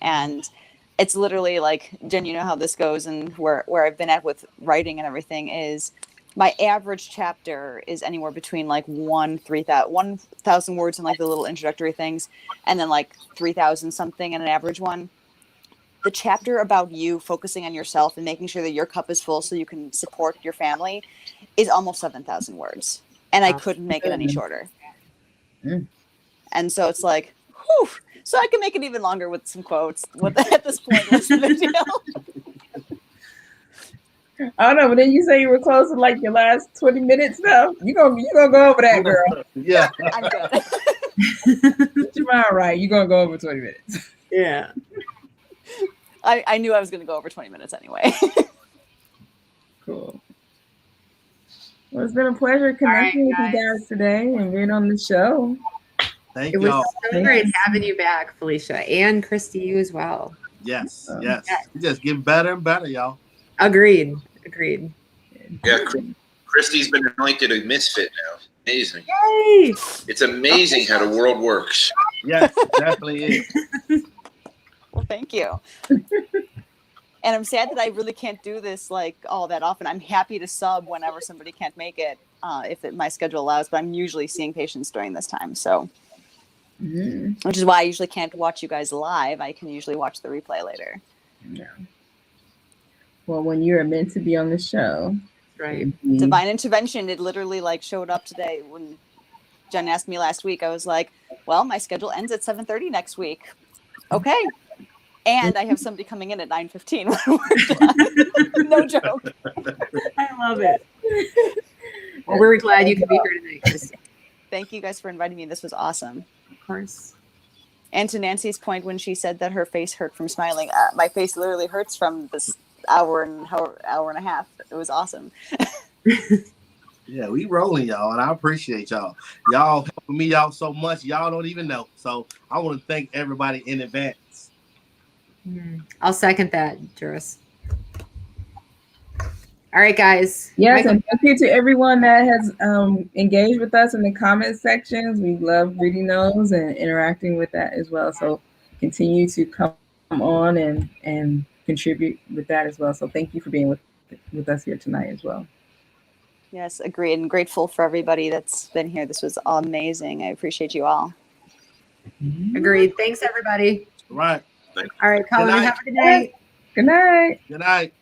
and it's literally like, Jen, you know how this goes, and where I've been at with writing and everything is my average chapter is anywhere between like 1,000 words and like the little introductory things, and then like 3,000 something in an average one. The chapter about you focusing on yourself and making sure that your cup is full so you can support your family is almost 7,000 words. And I couldn't make it any shorter. Mm. And so it's like, whew. So I can make it even longer with some quotes. At this point, what's the big deal? I don't know, but then you say you were close to like your last 20 minutes now. You gonna go over that, girl. Yeah. I'm good. Get your mind right. You're gonna go over 20 minutes. Yeah. I knew I was going to go over 20 minutes anyway. Cool. Well, it's been a pleasure connecting with you guys today and being on the show. Thank It y'all. was so great having you back, Felicia, and Christy, you as well. Yes. Yes. You just getting better and better, y'all. Agreed. Yeah, Christy's been anointed a misfit now. Amazing. Yay! It's amazing how the world works. Yes, it definitely is. Well, thank you. And I'm sad that I really can't do this like all that often. I'm happy to sub whenever somebody can't make it, if my schedule allows, but I'm usually seeing patients during this time. So, which is why I usually can't watch you guys live. I can usually watch the replay later. Yeah. Well, when you're meant to be on the show. Right. Divine intervention. It literally like showed up today when Jen asked me last week. I was like, well, my schedule ends at 7:30 next week. Okay. And I have somebody coming in at 9:15 when we're done. No joke. I love it. Well, we're glad you could be here tonight, Christy. Thank you guys for inviting me. This was awesome. Of course. And to Nancy's point, when she said that her face hurt from smiling, my face literally hurts from this hour and a half. It was awesome. Yeah, we rolling, y'all, and I appreciate y'all. Y'all helping me out so much, y'all don't even know. So I want to thank everybody in advance. I'll second that, Jaris. All right, guys. Yes, and thank you to everyone that has engaged with us in the comment sections. We love reading those and interacting with that as well. So continue to come on and contribute with that as well. So thank you for being with us here tonight as well. Yes, agreed, and grateful for everybody that's been here. This was amazing. I appreciate you all. Agreed. Thanks, everybody. Right. All right, Colin, have a good night. Good night. Good night.